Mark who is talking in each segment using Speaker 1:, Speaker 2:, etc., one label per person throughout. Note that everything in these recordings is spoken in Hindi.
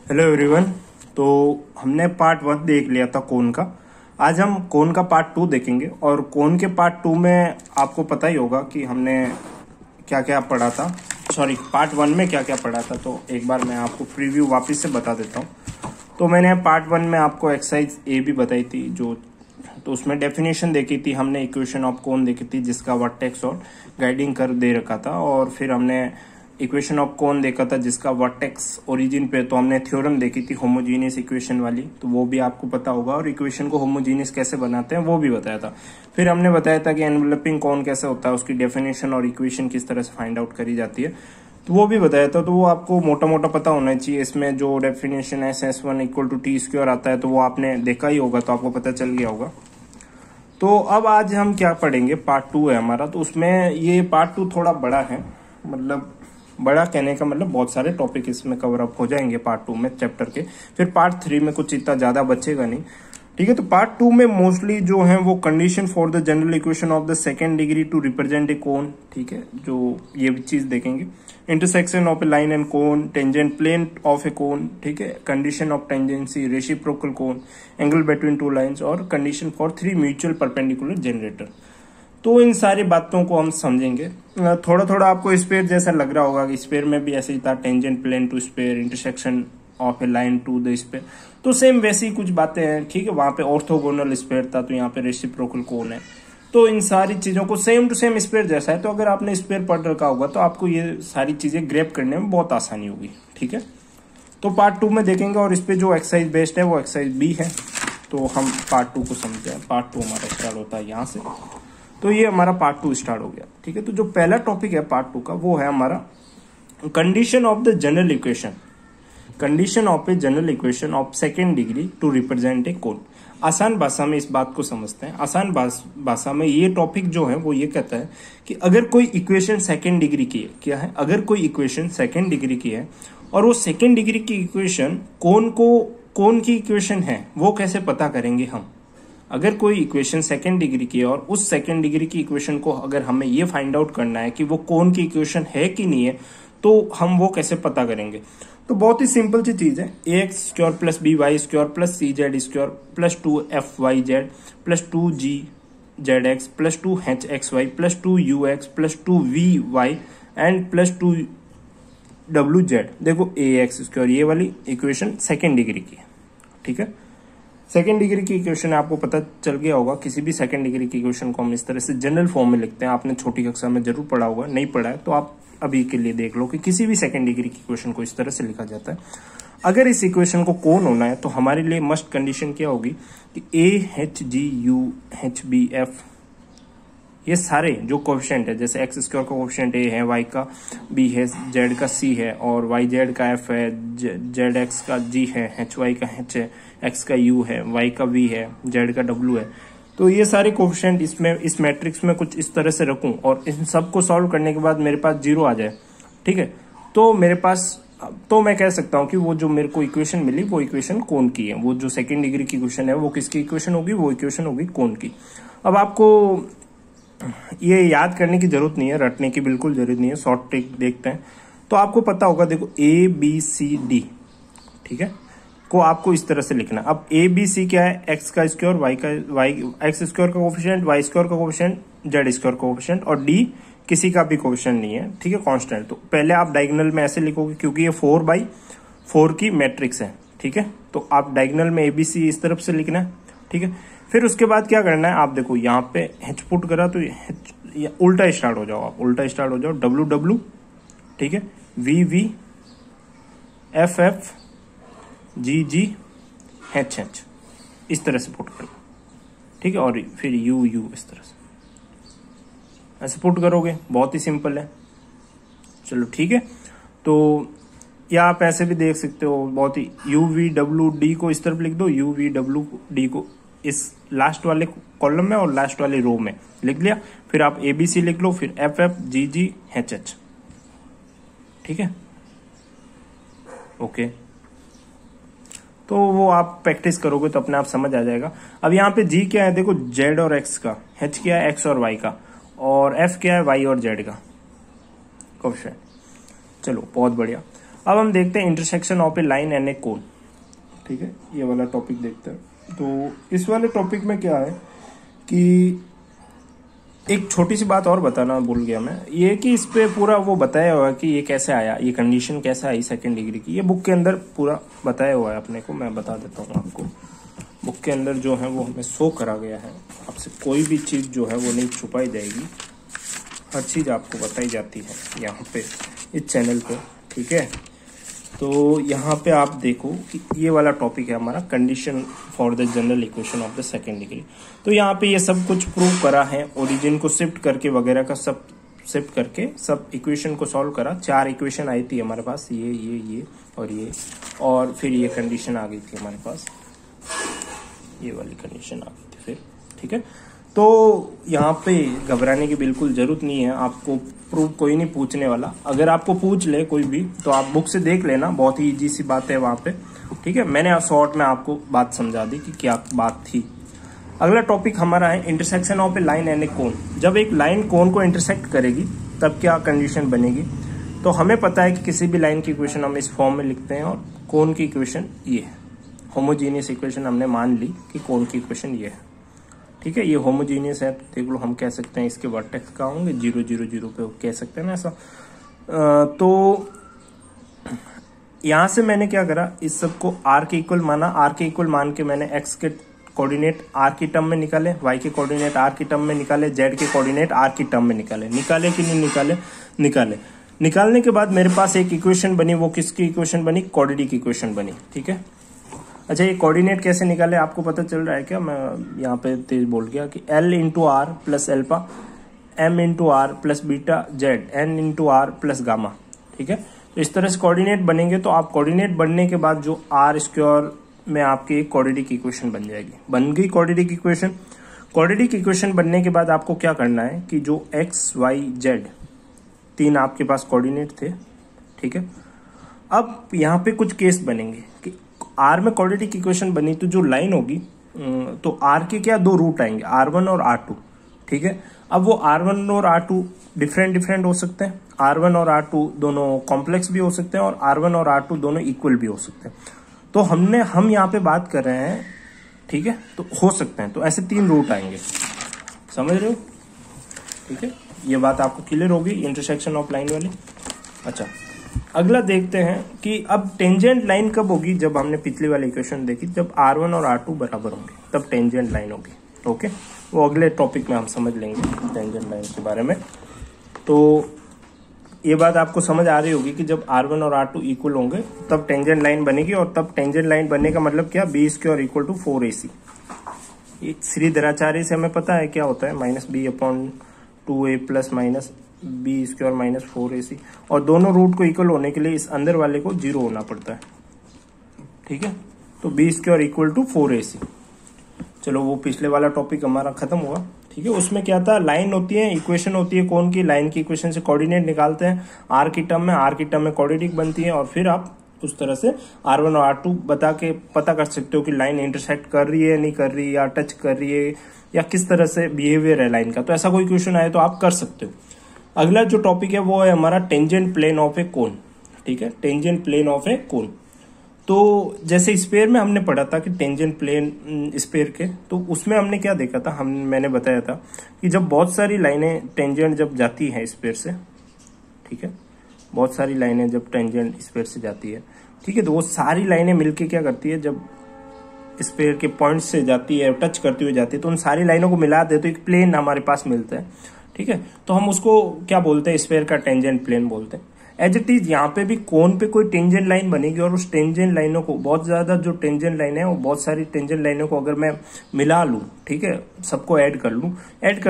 Speaker 1: Hello everyone. तो हमने पार्ट 1 देख लिया था कोन का। आज हम कोन का पार्ट 2 देखेंगे और कोन के पार्ट 2 में आपको पता ही होगा कि हमने क्या क्या पढ़ा था। सॉरी, पार्ट 1 में क्या क्या पढ़ा था। तो एक बार मैं आपको प्रीव्यू वापस से बता देता हूँ। तो मैंने पार्ट 1 में आपको एक्सरसाइज ए भी बताई थी, तो उसमें डेफिनेशन देखी थी हमने, इक्वेशन ऑफ कोन देखी थी जिसका वर्टेक्स और गाइडिंग कर्व दे रखा था। और फिर हमने इक्वेशन ऑफ कोन देखा था जिसका वर्टेक्स ओरिजिन पे, तो हमने थ्योरम देखी थी होमोजीनियस इक्वेशन वाली, तो वो भी आपको पता होगा। और इक्वेशन को होमोजीनियस कैसे बनाते हैं वो भी बताया था। फिर हमने बताया था कि एनवेलपिंग कोन कैसे होता है, उसकी डेफिनेशन और इक्वेशन किस तरह से फाइंड आउट करी जाती है, तो वो भी बताया था। तो वो आपको मोटा मोटा पता होना चाहिए। इसमें जो डेफिनेशन है S1 equal to T square आता है, तो वो आपने देखा ही होगा, तो आपको पता चल गया होगा। तो अब आज हम क्या पढ़ेंगे, पार्ट 2 है हमारा। तो उसमें ये पार्ट 2 थोड़ा बड़ा है, मतलब बड़ा कहने का मतलब बहुत सारे टॉपिक इसमें कवर अप हो जाएंगे पार्ट 2 में चैप्टर के। फिर पार्ट 3 में कुछ इतना ज्यादा बचेगा नहीं, ठीक है। तो पार्ट 2 में मोस्टली जो है वो condition for the general equation of the second degree to represent a cone, ठीक है, जो ये चीज देखेंगे। Intersection of a line and cone, tangent plane of a cone, ठीक है, condition of tangency, reciprocal cone, angle between two lines और condition for 3 mutual perpendicular generator. तो इन सारी बातों को हम समझेंगे। थोड़ा थोड़ा आपको स्पेयर जैसा लग रहा होगा कि स्पेयर में भी ऐसे ही था, tangent plane to sphere, intersection of a line to the sphere, तो सेम वैसी ही कुछ बातें हैं, ठीक है। वहां पे ऑर्थोगोनल स्पेयर था, तो यहाँ पे रेसिप्रोकल कोन है। तो इन सारी चीजों को सेम टू सेम स्पेयर जैसा है, तो अगर आपने स्पेयर पढ़ रखा होगा तो आपको ये सारी चीजें ग्रैब करने में बहुत आसानी होगी, ठीक है। तो पार्ट 2 में देखेंगे और इस पे जो एक्सरसाइज बेस्ड है वो एक्सरसाइज बी है। तो हम पार्ट 2 को समझते हैं। पार्ट 2 हमारा स्टार्ट होता है यहाँ से। तो ये हमारा पार्ट 2 स्टार्ट हो गया, ठीक है। तो जो पहला टॉपिक है पार्ट 2 का वो है हमारा condition of the general equation, condition of a general equation of second degree to represent a cone. आसान भाषा में इस बात को समझते हैं। आसान भाषा में ये टॉपिक जो है वो ये कहता है कि अगर कोई इक्वेशन सेकेंड डिग्री की है, क्या है, अगर कोई इक्वेशन सेकेंड डिग्री की है और वो सेकेंड डिग्री की इक्वेशन कोन की इक्वेशन है, वो कैसे पता करेंगे हम। अगर कोई इक्वेशन सेकेंड डिग्री की है और उस सेकेंड डिग्री की इक्वेशन को अगर हमें ये फाइंड आउट करना है कि वो कोन की इक्वेशन है कि नहीं है, तो हम वो कैसे पता करेंगे। तो बहुत ही सिंपल सी चीज है, ax square plus by square plus cz square plus 2fyz plus 2gzx plus 2hxy plus 2ux plus 2vy and plus 2wz। देखो ax स्क्वायर ये वाली इक्वेशन सेकेंड डिग्री की है, ठीक है। सेकेंड डिग्री की इक्वेशन आपको पता चल गया होगा। किसी भी सेकेंड डिग्री की इक्वेशन को हम इस तरह से जनरल फॉर्म में लिखते हैं। आपने छोटी कक्षा में जरूर पढ़ा होगा, नहीं पढ़ा है तो आप अभी के लिए देख लो कि किसी भी सेकेंड डिग्री की इक्वेशन को इस तरह से लिखा जाता है। अगर इस इक्वेशन को कोन होना है तो हमारे लिए मस्ट कंडीशन क्या होगी कि a h g u h b f ये सारे जो कोएफिशिएंट है, जैसे एक्स स्क्वायर का कोएफिशिएंट a है, y का b है, z का c है और yz का f है, zx का g है, hy का h है, x का u है, y का v है, z का w है। तो ये सारे कोएफिशिएंट इसमें इस मैट्रिक्स में कुछ इस तरह से रखूं और इन सबको सॉल्व करने के बाद मेरे पास 0 आ जाए, ठीक है। तो मेरे पास, तो मैं कह सकता हूं कि वो जो मेरे को इक्वेशन मिली वो इक्वेशन कोन की है। वो जो सेकेंड डिग्री की इक्वेशन है वो किसकी इक्वेशन होगी, वो इक्वेशन होगी कोन की। अब आपको ये याद करने की जरूरत नहीं है, रटने की बिल्कुल जरूरत नहीं है। शॉर्ट ट्रिक देखते हैं तो आपको पता होगा। देखो ABCD, ठीक है, को आपको इस तरह से लिखना। अब ABC क्या है, x का स्क्वायर, x स्क्वायर का कोएफिशिएंट, y स्क्वायर का कोएफिशिएंट, z स्क्वायर का कोएफिशिएंट और D किसी का भी कोएफिशिएंट नहीं है, ठीक है, कांस्टेंट। तो पहले आप डायगोनल में ऐसे लिखोगे क्योंकि ये 4/4 की मैट्रिक्स है, ठीक है। तो आप डायगोनल में ABC इस तरफ से लिखना है, ठीक है। फिर उसके बाद क्या करना है, आप देखो यहाँ पे h पुट करा तो ये उल्टा स्टार्ट हो जाओ, आप उल्टा स्टार्ट हो जाओ, WW, ठीक है, VV FF GG HH इस तरह से पुट करो, ठीक है। और फिर U इस तरह से ऐसे पुट करोगे, बहुत ही सिंपल है। चलो ठीक है। तो या आप ऐसे भी देख सकते हो, बहुत ही UVWD को इस तरफ लिख दो, UVWD को इस लास्ट वाले कॉलम में और लास्ट वाले रो में लिख लिया। फिर आप ABC लिख लो, फिर FF GG HH, ठीक है, ओके। तो वो आप प्रैक्टिस करोगे तो अपने आप समझ आ जाएगा। अब यहाँ पे G क्या है, देखो Z और X का, H क्या है, X और Y का, और F क्या है, Y और Z का कोएफिशिएंट। चलो बहुत बढ़िया। अब हम देखते हैं intersection of a line and a cone. ठीक है, ये वाला टॉपिक देखते हैं। तो इस वाले टॉपिक में क्या है कि एक छोटी सी बात और बताना भूल गया मैं, ये कि इस पे पूरा वो बताया हुआ है कि ये कैसे आया, ये कंडीशन कैसे आई सेकंड डिग्री की, ये बुक के अंदर पूरा बताया हुआ है अपने को। मैं बता देता हूँ आपको, बुक के अंदर जो है वो हमें शो करा गया है। आपसे कोई भी चीज़ जो है वो नहीं छुपाई जाएगी, हर चीज़ आपको बताई जाती है यहाँ पे इस चैनल पे। ठीक है, तो यहाँ पे आप देखो कि ये वाला टॉपिक है हमारा, condition for the general equation of the second degree. तो यहाँ पे ये सब कुछ प्रूव करा है, ओरिजिन को शिफ्ट करके वगैरह का सब शिफ्ट करके सब इक्वेशन को सॉल्व करा। 4 इक्वेशन आई थी हमारे पास, ये और ये, और फिर ये कंडीशन आ गई थी हमारे पास, ये वाली कंडीशन आ गई थी फिर। ठीक है, तो यहाँ पे घबराने की बिल्कुल जरूरत नहीं है, आपको प्रूफ कोई नहीं पूछने वाला। अगर आपको पूछ ले कोई भी तो आप बुक से देख लेना, बहुत ही इजी सी बात है वहाँ पे। ठीक है, मैंने शॉर्ट में आपको बात समझा दी कि क्या बात थी। अगला टॉपिक हमारा है intersection of a line and a cone. जब एक लाइन कोन को इंटरसेक्ट करेगी तब क्या कंडीशन बनेगी। तो हमें पता है कि किसी भी लाइन की इक्वेशन हम इस फॉर्म में लिखते हैं और कोन की इक्वेशन ये है। होमोजीनियस इक्वेशन हमने मान ली कि कोन की इक्वेशन ये है। ठीक है, ये होमोजीनियस है, देख लो, हम कह सकते हैं इसके वर्टेक्स का होंगे 0 0 0 पे, कह सकते हैं ना ऐसा। तो यहां से मैंने क्या करा, इस सब को r के इक्वल माना। r के इक्वल मान के मैंने x के कोऑर्डिनेट r की टर्म में निकाले, y के कोऑर्डिनेट r की टर्म में निकाले, z के कोऑर्डिनेट r की टर्म में निकाले कि नहीं निकाले। निकालने के बाद मेरे पास एक इक्वेशन बनी, वो किसकी इक्वेशन बनी, क्वाड्रेटिक इक्वेशन बनी। ठीक है, अच्छा, ये कोऑर्डिनेट कैसे निकाले आपको पता चल रहा है क्या। मैं यहाँ पे तेज बोल गया कि L into R plus alpha, M into R plus beta, Z N into R plus gamma. ठीक है, तो इस तरह से कोऑर्डिनेट बनेंगे। तो आप कोऑर्डिनेट बनने के बाद जो आर स्क्वायर में आपकी एक क्वाड्रेटिक इक्वेशन बन जाएगी। बन गई क्वाड्रेटिक इक्वेशन। क्वाड्रेटिक इक्वेशन बनने के बाद आपको क्या करना है कि जो X Y Z 3 आपके पास कोऑर्डिनेट थे। ठीक है, अब यहाँ पे कुछ केस बनेंगे कि आर में क्वाड्रेटिक इक्वेशन बनी तो जो लाइन होगी, तो आर के क्या 2 रूट आएंगे, R1 और R2। ठीक है, अब वो R1 और R2 डिफरेंट हो सकते हैं। R1 और R2 दोनों कॉम्प्लेक्स भी हो सकते हैं और R1 और R2 दोनों इक्वल भी हो सकते हैं। तो हम यहाँ पे बात कर रहे हैं। ठीक है, तो हो सकते हैं, तो ऐसे 3 रूट आएंगे, समझ रहे हो। ठीक है, ये बात आपको क्लियर होगी इंटरसेक्शन ऑफ लाइन वाली। अच्छा, अगला देखते हैं कि अब टेंजेंट लाइन कब होगी। जब हमने पिछली वाली इक्वेशन देखी, जब R1 और R2 बराबर होंगे तब टेंजेंट लाइन होगी। ओके, वो अगले टॉपिक में हम समझ लेंगे टेंजेंट लाइन के बारे में। तो ये बात आपको समझ आ रही होगी कि जब R1 और R2 इक्वल होंगे तब टेंजेंट लाइन बनेगी। और तब टेंजेंट लाइन बनने का मतलब क्या, B square equal to 4AC। Shridharacharya से हमें पता है क्या होता है, -B/2A plus minus B square minus 4AC। और दोनों रूट को इक्वल होने के लिए इस अंदर वाले को 0 होना पड़ता है। ठीक है, तो B square equal to 4AC। चलो, वो पिछले वाला टॉपिक हमारा खत्म हुआ। ठीक है, उसमें क्या था, लाइन होती है, इक्वेशन होती है कौन की, लाइन की इक्वेशन से कोऑर्डिनेट निकालते हैं R की टर्म में क्वाड्रेटिक बनती है। और फिर आप उस तरह से R1 और R2 बता के पता कर सकते हो कि लाइन इंटरसेक्ट कर रही है, नहीं कर रही, या टच कर रही है, या किस तरह से बिहेवियर है लाइन का। तो ऐसा कोई क्वेश्चन आए तो आप कर सकते हो। अगला जो टॉपिक है वो है हमारा tangent plane of a cone. ठीक है, टेंजेंट प्लेन ऑफ ए कोन। तो जैसे स्पेयर में हमने पढ़ा था कि टेंजेंट प्लेन स्पेयर के, तो उसमें हमने क्या देखा था, मैंने बताया था कि जब बहुत सारी लाइनें टेंजेंट जब जाती है स्पेयर से, ठीक है, बहुत सारी लाइनें जब टेंजेंट स्पेयर से जाती है, ठीक है, तो वो सारी लाइनें मिलके क्या करती है, जब स्पेयर के पॉइंट से जाती है, टच करती हुई जाती है, तो उन सारी लाइनों को मिला दे तो एक प्लेन हमारे पास मिलता है। ठीक है, तो हम उसको क्या बोलते हैं, स्पेयर का टेंजेंट प्लेन बोलते हैं। एज इट इज यहाँ पे भी कोन पे कोई टेंजेंट लाइन बनेगी और उस टेंजेंट लाइनों को, बहुत ज्यादा जो टेंजेंट लाइन है वो बहुत सारी टेंजेंट लाइनों को अगर मैं मिला लूं, ठीक है, सबको ऐड कर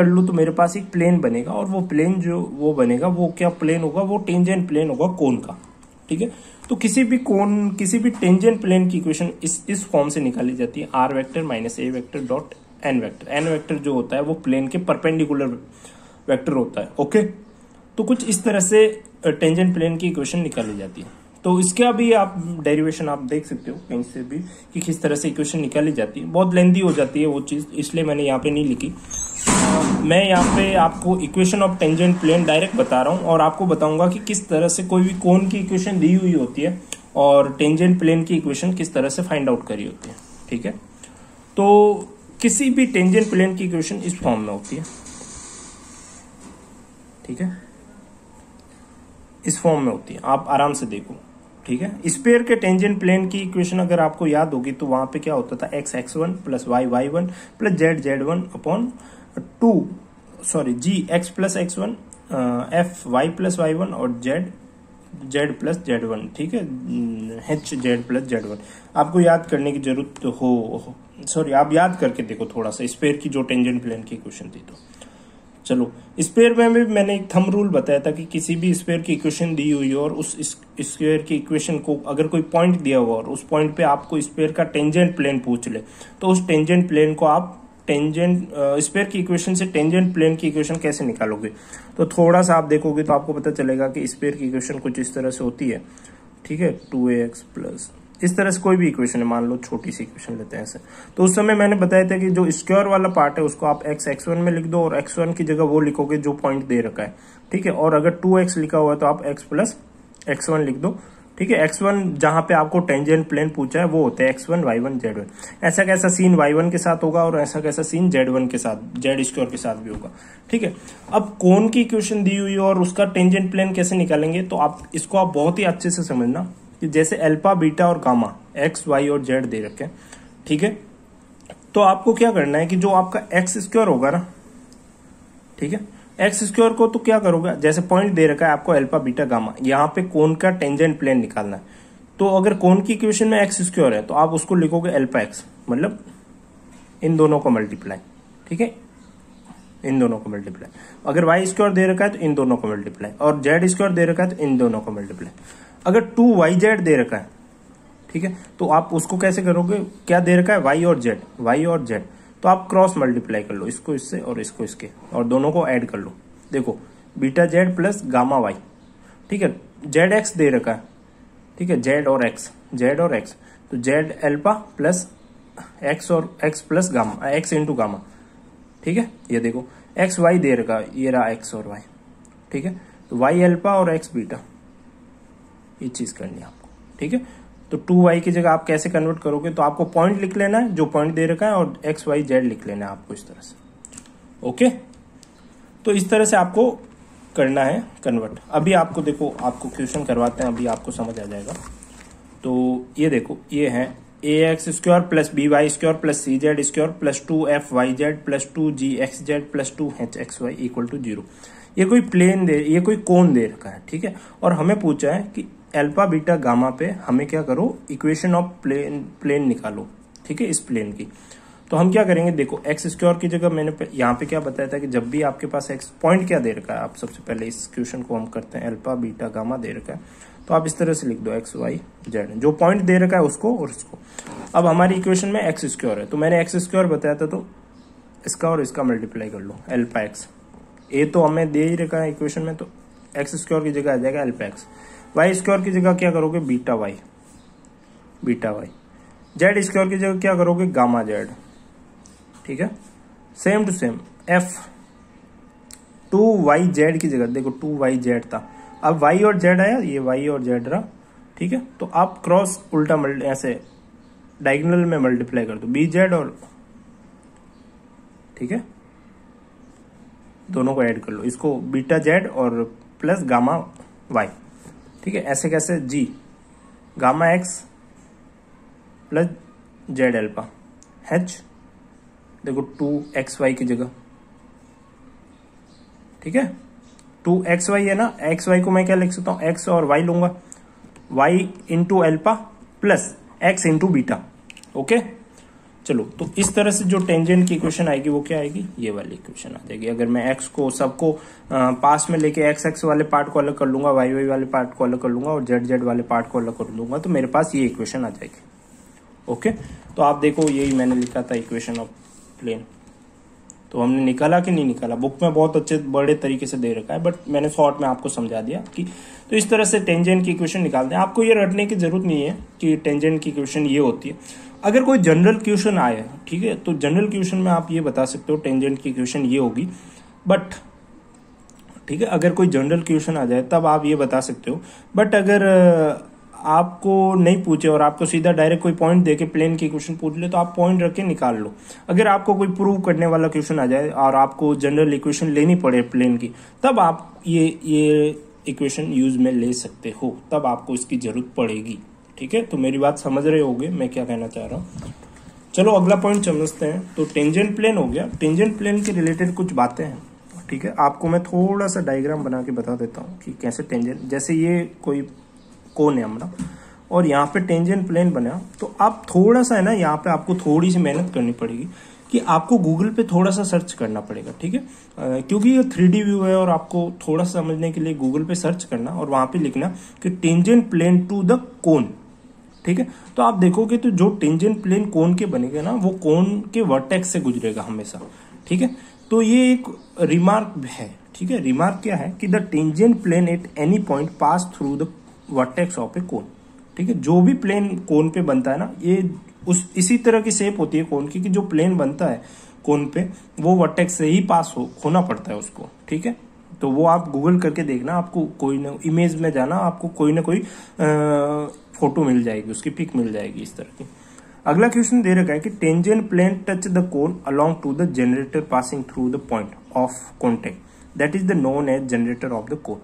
Speaker 1: लूं तो मेरे पास एक प्लेन बनेगा। और वो प्लेन जो वो बनेगा वो क्या प्लेन होगा, वो टेंजेंट प्लेन होगा कोन का। ठीक है, तो किसी भी टेंजेंट प्लेन की इक्वेशन इस फॉर्म से निकाली जाती है, r vector minus a vector dot n vector. n vector जो होता है वो प्लेन के परपेंडिकुलर वेक्टर होता है। ओके, तो कुछ इस तरह से टेंजेंट प्लेन की इक्वेशन निकाली जाती है। तो इसका भी आप डेरिवेशन आप देख सकते हो कहीं से भी कि किस तरह से इक्वेशन निकाली जाती है। बहुत लेंदी हो जाती है वो चीज, इसलिए मैंने यहाँ पे नहीं लिखी। मैं यहाँ पे आपको equation of tangent plane direct बता रहा हूँ और आपको बताऊंगा कि किस तरह से कोई भी कोन की इक्वेशन दी हुई होती है और टेंजेंट प्लेन की इक्वेशन किस तरह से फाइंड आउट करी होती है। ठीक है, तो किसी भी टेंजेंट प्लेन की इक्वेशन इस फॉर्म में होती है। ठीक है, इस फॉर्म में होती है, आप आराम से देखो। ठीक है, स्फीयर के टेंजेंट प्लेन की इक्वेशन अगर आपको याद होगी तो वहां पे क्या होता था, X x1 plus Y y1 plus Z z1 upon two G X plus x1 F Y plus y1 और जेड प्लस z1। ठीक है, एच जेड प्लस z1 आपको याद करने की जरूरत हो आप याद करके देखो थोड़ा सा स्फीयर की जो टेंजेंट प्लेन की इक्वेशन थी। तो चलो, स्फीयर में भी मैंने एक थंब रूल बताया था कि किसी भी स्फीयर की इक्वेशन दी हुई हो और उस स्फीयर की इक्वेशन को अगर कोई पॉइंट दिया हुआ और उस पॉइंट पे आपको स्फीयर का टेंजेंट प्लेन पूछ ले तो उस टेंजेंट प्लेन को आप स्फीयर की इक्वेशन से टेंजेंट प्लेन की इक्वेशन कैसे निकालोगे। तो थोड़ा सा आप देखोगे तो आपको पता चलेगा कि स्फीयर की इक्वेशन कुछ इस तरह से होती है। ठीक है, 2ax प्लस इस तरह से कोई भी इक्वेशन है, मान लो छोटी सी इक्वेशन लेते हैं ऐसे। तो उस समय मैंने बताया था कि जो स्क्वायर वाला पार्ट है उसको आप x1 में लिख दो और x1 की जगह वो लिखोगे जो पॉइंट दे रखा है। ठीक है, और अगर 2x लिखा हुआ है तो आप x प्लस x1 लिख दो। ठीक है, x1 जहां पे आपको टेंजेंट प्लेन पूछा है वो होते हैं x1 y1 z1। ऐसा कैसा सीन y1 के साथ होगा और ऐसा कैसा सीन z1 के साथ, जेड स्क्वायर के साथ भी होगा। ठीक है, अब कोन की इक्वेशन दी हुई और उसका टेंजेंट प्लेन कैसे निकालेंगे, तो आप इसको आप बहुत ही अच्छे से समझना कि जैसे अल्फा बीटा और गामा एक्स वाई और जेड दे रखे हैं। ठीक है, तो आपको क्या करना है कि जो आपका एक्स स्क्वायर होगा ना, ठीक है, एक्स स्क्वायर को तो क्या करोगे, जैसे पॉइंट दे रखा है आपको अल्फा बीटा गामा, यहाँ पे कोन का टेंजेंट प्लेन निकालना है। तो अगर कोन की इक्वेशन में एक्स स्क्वायर है तो आप उसको लिखोगे अल्फा एक्स, मतलब इन दोनों को मल्टीप्लाई। ठीक है, इन दोनों को मल्टीप्लाई। अगर वाई स्क्वायर दे रखा है तो इन दोनों को मल्टीप्लाई, और जेड स्क्वायर दे रखा है तो इन दोनों को मल्टीप्लाई। अगर 2yz दे रखा है, ठीक है, तो आप उसको कैसे करोगे, क्या दे रखा है y और z, तो आप क्रॉस मल्टीप्लाई कर लो, इसको इससे और इसको इसके, और दोनों को ऐड कर लो। देखो beta Z plus gamma Y. ठीक है, जेड एक्स दे रखा है, ठीक है, जेड और एक्स, तो जेड अल्फा प्लस एक्स और x plus gamma, x into gamma. ठीक है, ये देखो एक्स वाई दे रखा है, ये रहा एक्स और वाई। ठीक है, तो वाई अल्फा और एक्स बीटा, ये चीज करनी है आपको। ठीक है, तो 2y की जगह आप कैसे कन्वर्ट करोगे, तो आपको पॉइंट लिख लेना है जो पॉइंट दे रखा है और x y z लिख लेना है आपको इस तरह से। ओके, तो इस तरह से आपको करना है कन्वर्ट। अभी आपको देखो, आपको क्वेश्चन करवाते हैं, अभी आपको समझ आ जाएगा। तो ये देखो, ये है ax square plus by square plus cz square plus 2fyz plus 2gxz plus 2hxy equal to 0। ये कोई प्लेन ये कोई कोन दे रखा है। ठीक है, और हमें पूछा है कि अल्फा बीटा गामा पे हमें क्या करो, इक्वेशन ऑफ प्लेन निकालो। ठीक है, इस प्लेन की। तो हम क्या करेंगे, देखो एक्स स्क्वायर की जगह मैंने यहाँ पे क्या बताया था कि जब भी आपके पास एक्स पॉइंट क्या दे रखा है, आप सबसे पहले इस क्वेश्चन को हम करते हैं, अल्फा बीटा गामा दे रखा है, तो आप इस तरह से लिख दो एक्स वाई जेड, जो पॉइंट दे रखा है उसको और उसको। अब हमारी इक्वेशन में एक्स स्क्वायर है, तो मैंने एक्स स्क्वायर बताया था, तो इसका और इसका मल्टीप्लाई कर लो, अल्फा एक्स। ए तो हमें दे ही रखा है इक्वेशन में, तो एक्स स्क्वायर की जगह आ जाएगा अल्फा एक्स। वाई स्क्वायर की जगह क्या करोगे, बीटा वाई। जेड स्क्वायर की जगह क्या करोगे, गामा जेड। ठीक है, same to same F 2yz की जगह, देखो 2yz था, अब y और z आया, ये y और z रहा। ठीक है, तो आप क्रॉस उल्टा ऐसे डायगोनल में मल्टीप्लाई कर दो, bz और, ठीक है, दोनों को ऐड कर लो, इसको बीटा जेड और प्लस गामा वाई। ठीक है, ऐसे कैसे, जी gamma x plus Z alpha, H देखो 2xy की जगह। ठीक है, 2xy है ना, xy को मैं क्या लिख सकता हूँ, x और y लूंगा, y into alpha plus x into beta. Okay, चलो, तो इस तरह से जो टेंजेंट की इक्वेशन आएगी वो क्या आएगी, ये वाली इक्वेशन आ जाएगी। अगर मैं x को सबको पास में लेके x वाले पार्ट को अलग कर लूंगा, y वाले पार्ट को अलग कर लूंगा और z वाले पार्ट को अलग कर लूंगा, तो मेरे पास ये इक्वेशन आ जाएगी। ओके, तो आप देखो, यही मैंने लिखा था इक्वेशन ऑफ प्लेन। तो हमने निकाला कि नहीं निकाला, बुक में बहुत अच्छे बड़े तरीके से दे रखा है, बट मैंने शॉर्ट में आपको समझा दिया कि तो इस तरह से टेंजेंट की इक्वेशन निकालते हैं। आपको ये रटने की जरूरत नहीं है कि टेंजेंट की इक्वेशन ये होती है। अगर कोई जनरल क्वेश्चन आए, ठीक है, तो जनरल क्वेश्चन में आप ये बता सकते हो टेंजेंट की इक्वेशन ये होगी, बट ठीक है, अगर कोई जनरल क्वेश्चन आ जाए तब आप ये बता सकते हो। बट अगर आपको नहीं पूछे और आपको सीधा डायरेक्ट कोई पॉइंट देके प्लेन की क्वेश्चन पूछ ले, तो आप पॉइंट रख के निकाल लो। अगर आपको कोई प्रूव करने वाला क्वेश्चन आ जाए और आपको जनरल इक्वेशन लेनी पड़े प्लेन की, तब आप ये इक्वेशन यूज में ले सकते हो, तब आपको इसकी जरूरत पड़ेगी। ठीक है, तो मेरी बात समझ रहे होगे मैं क्या कहना चाह रहा हूँ। चलो अगला पॉइंट समझते हैं। तो टेंजेंट प्लेन हो गया। टेंजेंट प्लेन के रिलेटेड कुछ बातें हैं, ठीक है। आपको मैं थोड़ा सा डायग्राम बना के बता देता हूँ कि कैसे टेंजेंट, जैसे ये कोई कोन है हमारा और यहाँ पे टेंजेंट प्लेन बना, तो आप थोड़ा सा है ना, यहाँ पे आपको थोड़ी सी मेहनत करनी पड़ेगी कि आपको गूगल पे थोड़ा सा सर्च करना पड़ेगा, ठीक है, क्योंकि ये 3D व्यू है और आपको थोड़ा सा समझने के लिए गूगल पे सर्च करना और वहां पे लिखना कि tangent plane to the cone, ठीक है। तो आप देखोगे तो जो टेंजेंट प्लेन कोन के बनेगा ना, वो कोन के वर्टेक्स से गुजरेगा हमेशा, ठीक है। तो ये एक रिमार्क है, ठीक है। रिमार्क क्या है कि the tangent plane at any point pass through the vertex of a cone, ठीक है। जो भी प्लेन कोन पे बनता है ना, ये इसी तरह की शेप होती है कोन की कि जो प्लेन बनता है कोन पे वो वर्टेक्स से ही पास होना पड़ता है उसको, ठीक है। तो वो आप गूगल करके देखना, आपको कोई ना इमेज में जाना, आपको कोई ना कोई फोटो मिल जाएगी, उसकी पिक मिल जाएगी इस तरह की। अगला क्वेश्चन दे रखा है कि tangent plane touch the cone along to the generator passing through the point of contact that is the known as generator of the cone.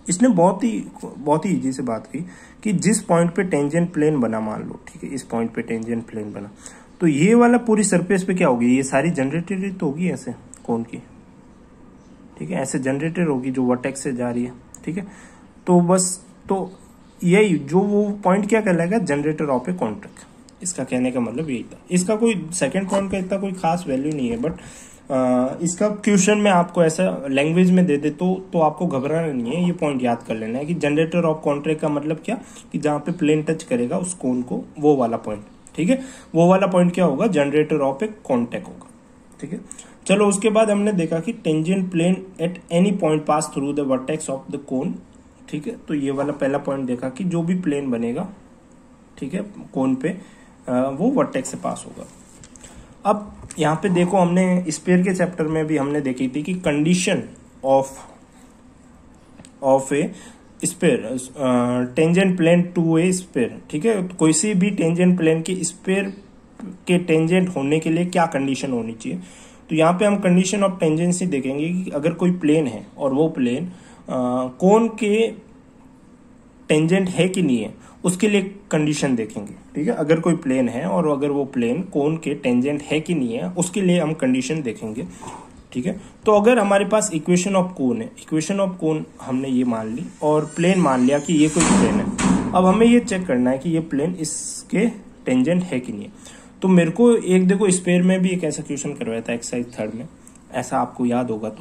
Speaker 1: इसने बहुत ही इजी से बात की कि जिस पॉइंट पे टेंजेंट प्लेन बना, मान लो, ठीक है, इस पॉइंट पे टेंजेंट प्लेन बना, तो ये वाला पूरी सरफेस पे क्या होगी, ये सारी जनरेटर तो होगी ऐसे कोन की, ठीक है, ऐसे जनरेटर होगी जो वर्टेक्स से जा रही है, ठीक है। तो बस तो यही जो वो पॉइंट क्या कहलाएगा, जनरेटर ऑफ ए कॉन्टेक्ट। इसका कहने का मतलब यही था। इसका कोई सेकंड पॉइंट का इतना कोई खास वैल्यू नहीं है, बट इसका क्वेश्चन में आपको ऐसा लैंग्वेज में दे दे तो आपको घबराना नहीं है, ये पॉइंट याद कर लेना है कि जनरेटर ऑफ कॉन्ट्रैक्ट का मतलब क्या, कि जहां पे प्लेन टच करेगा उस कोन को, वो वाला पॉइंट, ठीक है, वो वाला पॉइंट क्या होगा, जनरेटर ऑफ ए कॉन्टैक्ट होगा, ठीक है। चलो उसके बाद हमने देखा कि tangent plane at any point pass through the vertex of the cone, ठीक है। तो ये वाला पहला पॉइंट देखा कि जो भी प्लेन बनेगा, ठीक है, कोन पे वो वर्टेक्स से पास होगा। अब यहाँ पे देखो, हमने स्फीयर के चैप्टर में भी हमने देखी थी कि condition of a sphere tangent plane to a sphere, ठीक है। कोई सी भी टेंजेंट प्लेन की स्फीयर के टेंजेंट होने के लिए क्या कंडीशन होनी चाहिए। तो यहाँ पे हम कंडीशन ऑफ टेंजेंसी देखेंगे कि अगर कोई प्लेन है और वो प्लेन कोन के टेंजेंट है कि नहीं है, उसके लिए कंडीशन देखेंगे, ठीक है। अगर कोई प्लेन है और अगर वो प्लेन कोन के टेंजेंट है कि नहीं है, उसके लिए हम कंडीशन देखेंगे, ठीक है। तो अगर हमारे पास इक्वेशन ऑफ कोन है, इक्वेशन ऑफ कोन हमने ये मान ली और प्लेन मान लिया कि ये कोई प्लेन है। अब हमें ये चेक करना है कि ये प्लेन इसके टेंजेंट है कि नहीं है। तो मेरे को एक देखो, स्फीयर में भी एक ऐसा क्वेश्चन करवाया था एक्सरसाइज 3 में, ऐसा आपको याद होगा।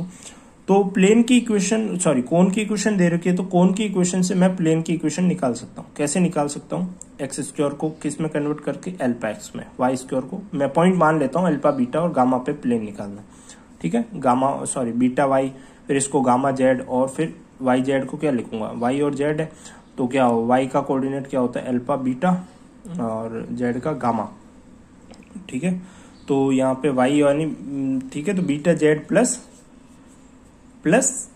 Speaker 1: तो प्लेन की इक्वेशन, कोन की इक्वेशन दे रखी है, तो कोन की इक्वेशन से मैं प्लेन की इक्वेशन निकाल सकता हूँ। कैसे निकाल सकता हूँ, एक्स स्क्वायर को किस में कन्वर्ट करके, अल्फा एक्स में, वाई स्क्वायर को मैं पॉइंट मान लेता हूँ, अल्फा बीटा और गामा पे प्लेन निकालना, ठीक है। बीटा वाई, फिर इसको गामा जेड और फिर वाई जेड को क्या लिखूंगा, वाई और जेड है, तो क्या हो, वाई का कोऑर्डिनेट क्या होता है, अल्फा बीटा और जेड का गामा, ठीक है। तो यहाँ पे वाई यानी, ठीक है, तो beta Z plus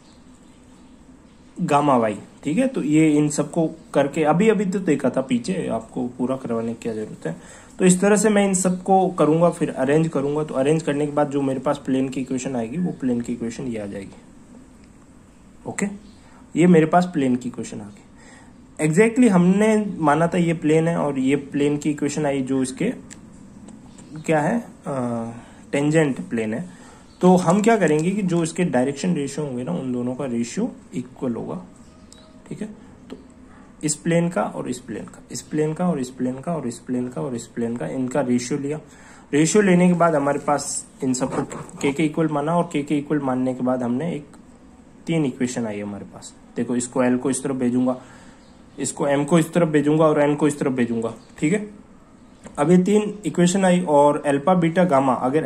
Speaker 1: gamma Y, ठीक है। तो ये इन सबको करके अभी तो देखा था पीछे, आपको पूरा करवाने की क्या जरूरत है। तो इस तरह से मैं इन सबको करूंगा, फिर अरेंज करूंगा। तो अरेंज करने के बाद जो मेरे पास प्लेन की इक्वेशन आएगी, वो प्लेन की इक्वेशन ये आ जाएगी। ओके, ये मेरे पास प्लेन की इक्वेशन आ गई। एग्जैक्टली हमने माना था ये प्लेन है और ये प्लेन की इक्वेशन आई जो इसके क्या है, टेंजेंट प्लेन है। तो हम क्या करेंगे कि जो इसके डायरेक्शन रेशियो होंगे ना, उन दोनों का रेशियो इक्वल होगा, ठीक है। तो इस प्लेन का और इस प्लेन का, इस प्लेन का और इस प्लेन का और इस प्लेन का और इस प्लेन का, इनका रेशियो लिया। रेशियो लेने के बाद हमारे पास इन सबको के इक्वल माना और के इक्वल मानने के बाद हमने एक 3 इक्वेशन आई हमारे पास। देखो, इसको एल को इस तरफ भेजूंगा, इसको एम को इस तरफ भेजूंगा और एन को इस तरफ भेजूंगा, ठीक है। अब ये 3 इक्वेशन आई और अल्फा बीटा गामा, अगर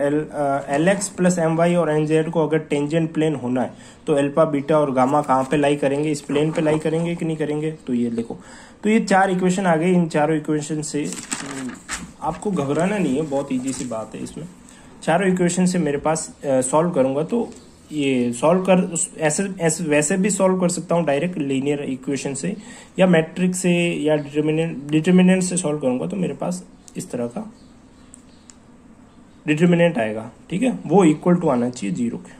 Speaker 1: l x plus M y और एन जेड को अगर टेंजेंट प्लेन होना है, तो अल्फा बीटा और गामा कहाँ पे लाई करेंगे, इस प्लेन पे लाई करेंगे कि नहीं करेंगे। तो ये देखो, तो ये 4 इक्वेशन आ गई। इन चारों इक्वेशन से आपको घबराना नहीं है, बहुत इजी सी बात है इसमें। चारों इक्वेशन से मेरे पास सॉल्व करूंगा तो ये सॉल्व कर ऐसे वैसे भी सॉल्व कर सकता हूँ डायरेक्ट लीनियर इक्वेशन से, या मैट्रिक्स से, या डिटर्मिनेंट से सॉल्व करूंगा तो मेरे पास इस तरह का डिटर्मिनेंट आएगा। ठीक है, वो इक्वल टू आना चाहिए 0 के।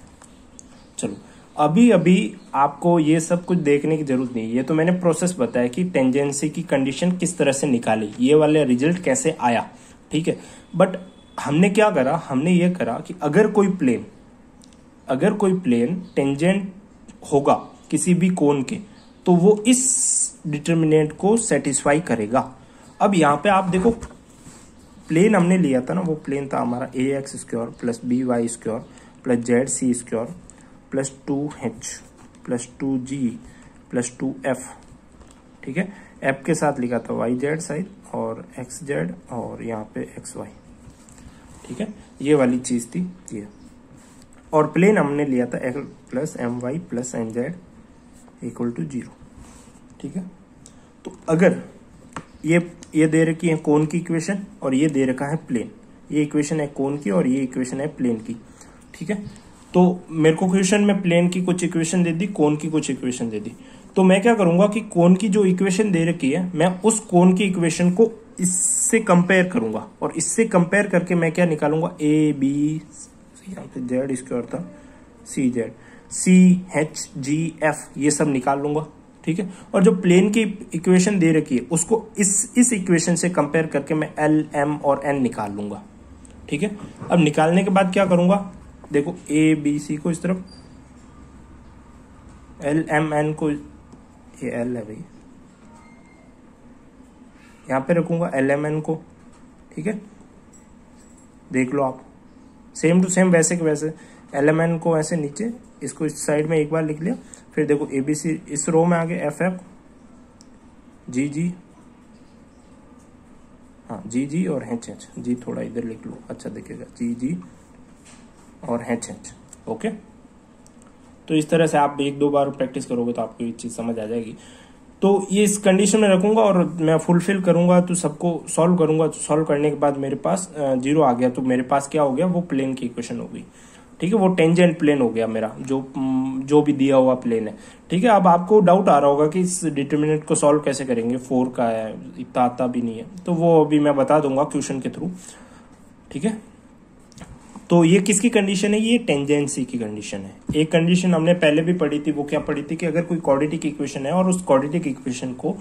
Speaker 1: चलो अभी अभी आपको ये सब कुछ देखने की जरूरत नहीं है, ये तो मैंने प्रोसेस बताया कि टेंजेंसी की कंडीशन किस तरह से निकाली, ये वाले रिजल्ट कैसे आया। ठीक है, बट हमने क्या करा, हमने ये करा कि अगर कोई प्लेन टेंजेंट होगा किसी भी कोण के तो वो इस डिटर्मिनेंट को सेटिस्फाई करेगा। अब यहां पे आप देखो, प्लेन हमने लिया था ना, वो प्लेन था हमारा ax² plus by² plus zc² plus 2h plus 2g plus 2f। ठीक है, f के साथ लिखा था yz साइड और xz और यहाँ पे xy। ठीक है, ये वाली चीज थी ये। और प्लेन हमने लिया था x plus my plus nz equal to 0। ठीक है, तो अगर ये दे रखी है कोण की इक्वेशन और ये दे रखा है प्लेन, ये इक्वेशन है कोण की और ये इक्वेशन है प्लेन की। ठीक है, तो मेरे को क्वेश्चन में प्लेन की कुछ इक्वेशन दे दी, कोण की कुछ इक्वेशन दे दी, तो मैं क्या करूंगा कि कोण की जो इक्वेशन दे रखी है मैं उस कोण की इक्वेशन को इससे कंपेयर करूंगा, और इससे कंपेयर करके मैं क्या निकालूंगा, ए बी, यहाँ पे जेड स्क्वायर था, C Z, C H G F, ये सब निकाल लूंगा। ठीक है, और जो प्लेन की इक्वेशन दे रखी है उसको इस इक्वेशन से कंपेयर करके मैं एल एम और एन निकाल लूंगा। ठीक है, अब निकालने के बाद क्या करूंगा, देखो ए बी सी को इस तरफ, एल एम एन को, ये एल है भाई, यहां पे रखूंगा एल एम एन को। ठीक है, देख लो आप, सेम टू सेम वैसे के वैसे एल एम एन को ऐसे नीचे, इसको इस साइड में एक बार लिख लिया, फिर देखो ए बी सी इस रो में आ गए, एफ एफ जी जी, हाँ जी जी और एच एच, जी थोड़ा इधर लिख लो अच्छा दिखेगा, जी जी और एच एच। ओके, तो इस तरह से आप 1-2 बार प्रैक्टिस करोगे तो आपको ये चीज समझ आ जाएगी। तो ये इस कंडीशन में रखूंगा और मैं फुलफिल करूंगा तो सबको सॉल्व करूंगा, तो सॉल्व करने के बाद मेरे पास 0 आ गया, तो मेरे पास क्या हो गया, वो प्लेन की इक्वेशन हो गई। ठीक है, वो टेंजेंट प्लेन हो गया मेरा, जो भी दिया हुआ प्लेन है। ठीक है, अब आपको डाउट आ रहा होगा कि इस डिटर्मिनेंट को सॉल्व कैसे करेंगे, 4 का है, इतना आता भी नहीं है, तो वो अभी मैं बता दूंगा क्वेश्चन के थ्रू। ठीक है, तो ये किसकी कंडीशन है, ये टेंजेंसी की कंडीशन है। एक कंडीशन हमने पहले भी पढ़ी थी, वो क्या पढ़ी थी कि अगर कोई क्वाड्रेटिक इक्वेशन है और उस क्वाड्रेटिक इक्वेशन को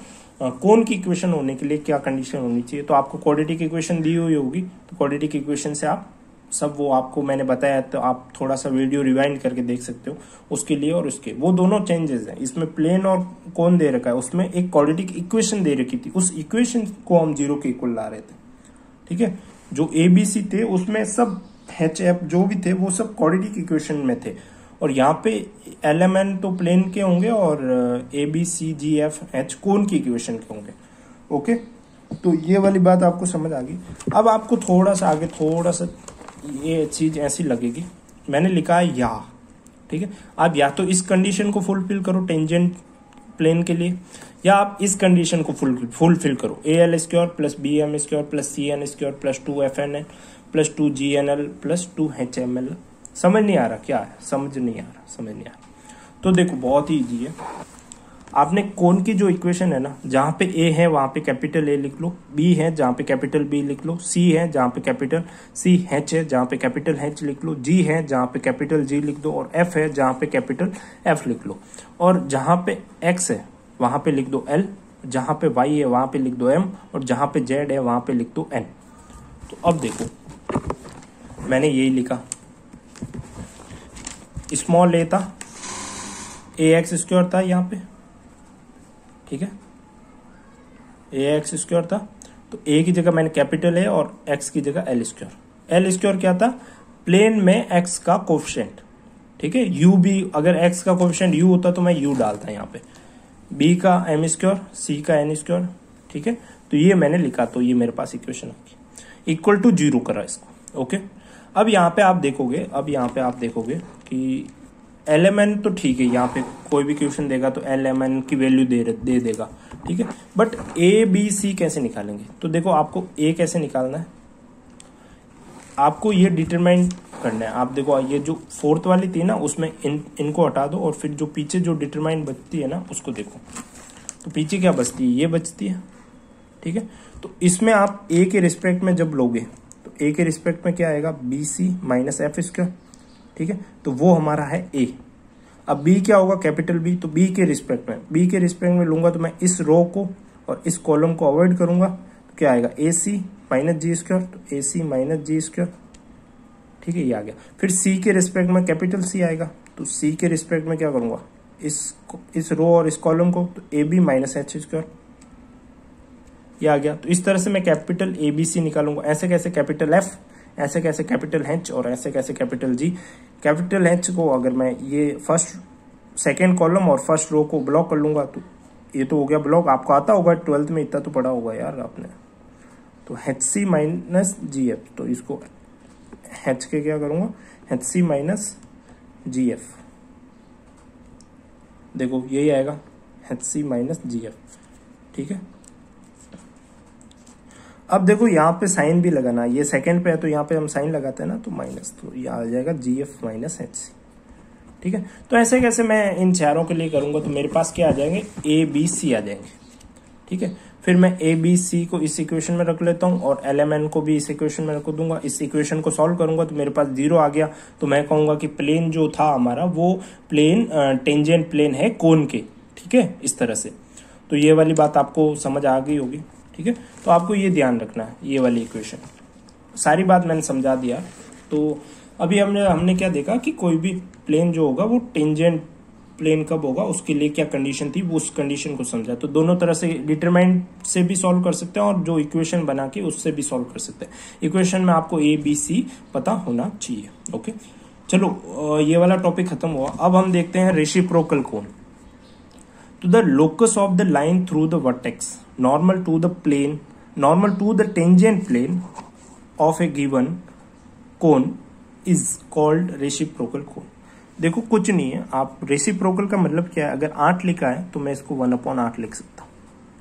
Speaker 1: कोण की इक्वेशन होने के लिए क्या कंडीशन होनी चाहिए, तो आपको क्वाड्रेटिक इक्वेशन दी हुई होगी, तो क्वाड्रेटिक इक्वेशन से आप सब, वो आपको मैंने बताया, तो आप थोड़ा सा वीडियो रिवाइंड करके देख सकते हो उसके लिए और उसके, वो दोनों चेंजेस हैं। इसमें प्लेन और कोण दे रखा है, उसमें एक क्वाड्रेटिक इक्वेशन दे रखी थी, उस इक्वेशन को हम 0 के इक्वल ला रहे थे। ठीक है, जो ए बी सी थे उसमें सब एच एफ जो भी थे वो सब क्वाड्रेटिक इक्वेशन में थे, और यहाँ पे एल एम एन तो प्लेन के होंगे और a b c g f h cone की इक्वेशन के होंगे। ओके, तो ये वाली बात आपको समझ आ गई। अब आपको थोड़ा सा आगे, थोड़ा सा ये चीज ऐसी लगेगी, मैंने लिखा है या। ठीक है, आप या तो इस कंडीशन को फुलफिल करो टेंजेंट प्लेन के लिए, या आप इस कंडीशन को फुलफिल करो, a l square plus b m square plus C N square plus 2 f n L plus 2 g n L plus 2 h m l. समझ नहीं आ रहा क्या है, समझ नहीं आ रहा। तो देखो बहुत ही इजी है, आपने कोण की जो इक्वेशन है ना, जहां पे ए है वहां पे कैपिटल ए लिख लो, बी है जहां पे कैपिटल बी लिख लो, सी है जहां पे कैपिटल सी, एच है जहां पे कैपिटल एच लिख लो, जी है जहां पे कैपिटल जी लिख दो, और एफ है जहां पे कैपिटल एफ लिख लो, और जहां पे एक्स है वहां पे लिख दो एल, जहां पे वाई है वहां पे लिख दो एम, और जहां पे जेड है वहां पे लिख दो एन। तो अब देखो मैंने यही लिखा, स्मॉल ए था, ए एक्स स्क्वायर था यहाँ पे, ठीक है, ए एक्स स्क्वायर था, तो ए की जगह मैंने कैपिटल ए और एक्स की जगह एल स्क्वायर। एल स्क्वायर क्या था, प्लेन में एक्स का कोफिशिएंट। ठीक है, यू भी, अगर एक्स का कोफिशिएंट यू होता तो मैं यू डालता यहाँ पे, बी का एम स्क्वायर, सी का एन स्क्वायर। ठीक है, तो ये मैंने लिखा, तो ये मेरे पास इक्वेशन आ गई, इक्वल टू 0 करा इसको। ओके, अब यहाँ पे आप देखोगे कि LMN तो ठीक है, यहाँ पे कोई भी क्वेश्चन देगा तो LMN की वैल्यू दे देगा, ठीक है। बट ABC कैसे निकालेंगे? तो देखो आपको A कैसे निकालना है, आपको ये डिटरमाइन करना है। आप देखो ये जो फोर्थ वाली थी ना, उसमें इनको हटा दो और फिर जो पीछे जो डिटरमाइन बचती है ना उसको देखो। तो पीछे क्या बचती है, ये बचती है, ठीक है। तो इसमें आप A के रिस्पेक्ट में जब लोगे तो A के रिस्पेक्ट में क्या आएगा, BC माइनस एफ स्क्वायर, ठीक है। तो वो हमारा है A। अब B क्या होगा, कैपिटल B। तो B के रिस्पेक्ट में लूंगा तो मैं इस रो को और इस कॉलम को अवॉइड करूंगा, तो क्या आएगा, AC माइनस जी स्क्वायर। तो AC माइनस जी स्क्वायर, ठीक है, ये आ गया। फिर C के रिस्पेक्ट में कैपिटल C आएगा, तो C के रिस्पेक्ट में क्या करूंगा, इस रो और इस कॉलम को, तो AB माइनस एच स्क्वायर, ये आ गया। तो इस तरह से मैं कैपिटल ABC निकालूंगा। ऐसे कैसे कैपिटल F, ऐसे कैसे कैपिटल H और ऐसे कैसे कैपिटल G। कैपिटल H को अगर मैं ये सेकेंड कॉलम और फर्स्ट रो को ब्लॉक कर लूंगा तो ये तो हो गया ब्लॉक। आपको आता होगा 12th में, इतना तो पढ़ा होगा यार आपने। तो HC माइनस GF, तो इसको H के क्या करूंगा, HC माइनस GF, देखो यही आएगा HC माइनस GF, ठीक है। अब देखो यहाँ पे साइन भी लगाना, ये सेकंड पे है तो यहाँ पे हम साइन लगाते हैं ना, तो माइनस, तो ये आ जाएगा GF माइनस HC, ठीक है। तो ऐसे कैसे मैं इन चारों के लिए करूंगा तो मेरे पास क्या आ जाएंगे, ABC आ जाएंगे, ठीक है। फिर मैं ABC को इस इक्वेशन में रख लेता हूँ और LMN को भी इस इक्वेशन में रख दूंगा। इस इक्वेशन को सॉल्व करूंगा तो मेरे पास 0 आ गया। तो मैं कहूंगा कि प्लेन जो था हमारा वो प्लेन टेंजेंट प्लेन है कोन के, ठीक है, इस तरह से। तो ये वाली बात आपको समझ आ गई होगी, ठीक है। तो आपको ये ध्यान रखना है, ये वाली इक्वेशन, सारी बात मैंने समझा दिया। तो अभी हमने क्या देखा कि कोई भी प्लेन जो होगा वो टेंजेंट प्लेन कब होगा, उसके लिए क्या कंडीशन थी, वो उस कंडीशन को समझा। तो दोनों तरह से डिटरमाइंड से भी सॉल्व कर सकते हैं और जो इक्वेशन बना के उससे भी सॉल्व कर सकते हैं। इक्वेशन में आपको ABC पता होना चाहिए, ओके। चलो ये वाला टॉपिक खत्म हुआ। अब हम देखते हैं रेसिप्रोकल कोन। तो the locus of the line through the vertex normal to the tangent plane of a given cone is called reciprocal cone. देखो कुछ नहीं है, आप रेसिप्रोकल का मतलब क्या है, अगर 8 लिखा है तो मैं इसको 1/8 लिख सकता हूँ,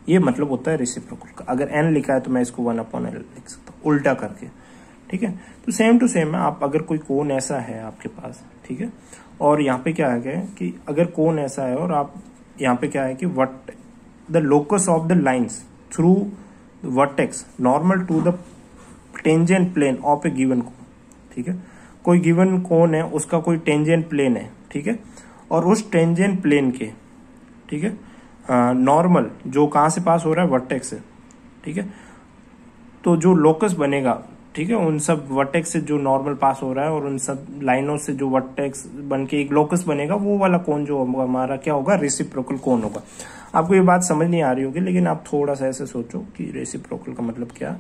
Speaker 1: ये मतलब होता है रेसिप्रोकल का। अगर n लिखा है तो मैं इसको 1/l लिख सकता हूँ, उल्टा करके, ठीक है। तो सेम टू सेम है, आप अगर कोई कोन ऐसा है आपके पास, ठीक है, और यहाँ पे क्या है कि अगर कोन ऐसा है और आप यहाँ पे क्या है कि what the locus of the lines through vertex normal to the tangent plane of a given cone, ठीक है। कोई गिवन कोन है, उसका कोई टेंजेंट प्लेन है, ठीक है, और उस टेंजेंट प्लेन के, ठीक है, नॉर्मल जो कहाँ से पास हो रहा है, वर्टेक्स से, ठीक है। तो जो लोकस बनेगा, ठीक है, उन सब वर्टेक्स से जो नॉर्मल पास हो रहा है और उन सब लाइनों से जो वर्टेक्स बन के एक लोकस बनेगा, वो वाला कोन जो हमारा क्या होगा, रेसिप्रोकल कोन होगा। आपको ये बात समझ नहीं आ रही होगी, लेकिन आप थोड़ा सा ऐसे सोचो कि रेसिप्रोकल का मतलब क्या,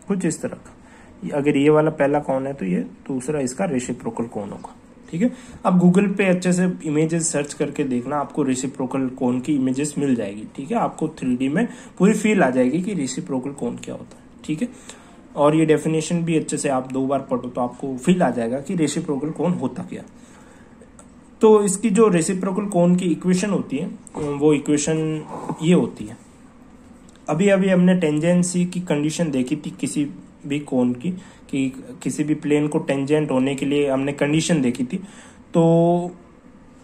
Speaker 1: कुछ इस तरह का। अगर ये वाला पहला कोन है तो ये दूसरा इसका रेसिप्रोकल कोन होगा, ठीक है। अब गूगल पे अच्छे से इमेजेस सर्च करके देखना, आपको रेसिप्रोकल कोन की इमेजेस मिल जाएगी, ठीक है। आपको 3D में पूरी फील आ जाएगी कि रेसिप्रोकल कोन क्या होता है, ठीक है। और ये डेफिनेशन भी अच्छे से आप 2 बार पढ़ो तो आपको फील आ जाएगा कि रेसिप्रोकल कोन होता क्या। तो इसकी जो रेसिप्रोकल कोन की इक्वेशन होती है वो इक्वेशन ये होती है। अभी हमने टेंजेंसी की कंडीशन देखी थी किसी भी कोन की, कि किसी भी प्लेन को टेंजेंट होने के लिए हमने कंडीशन देखी थी। तो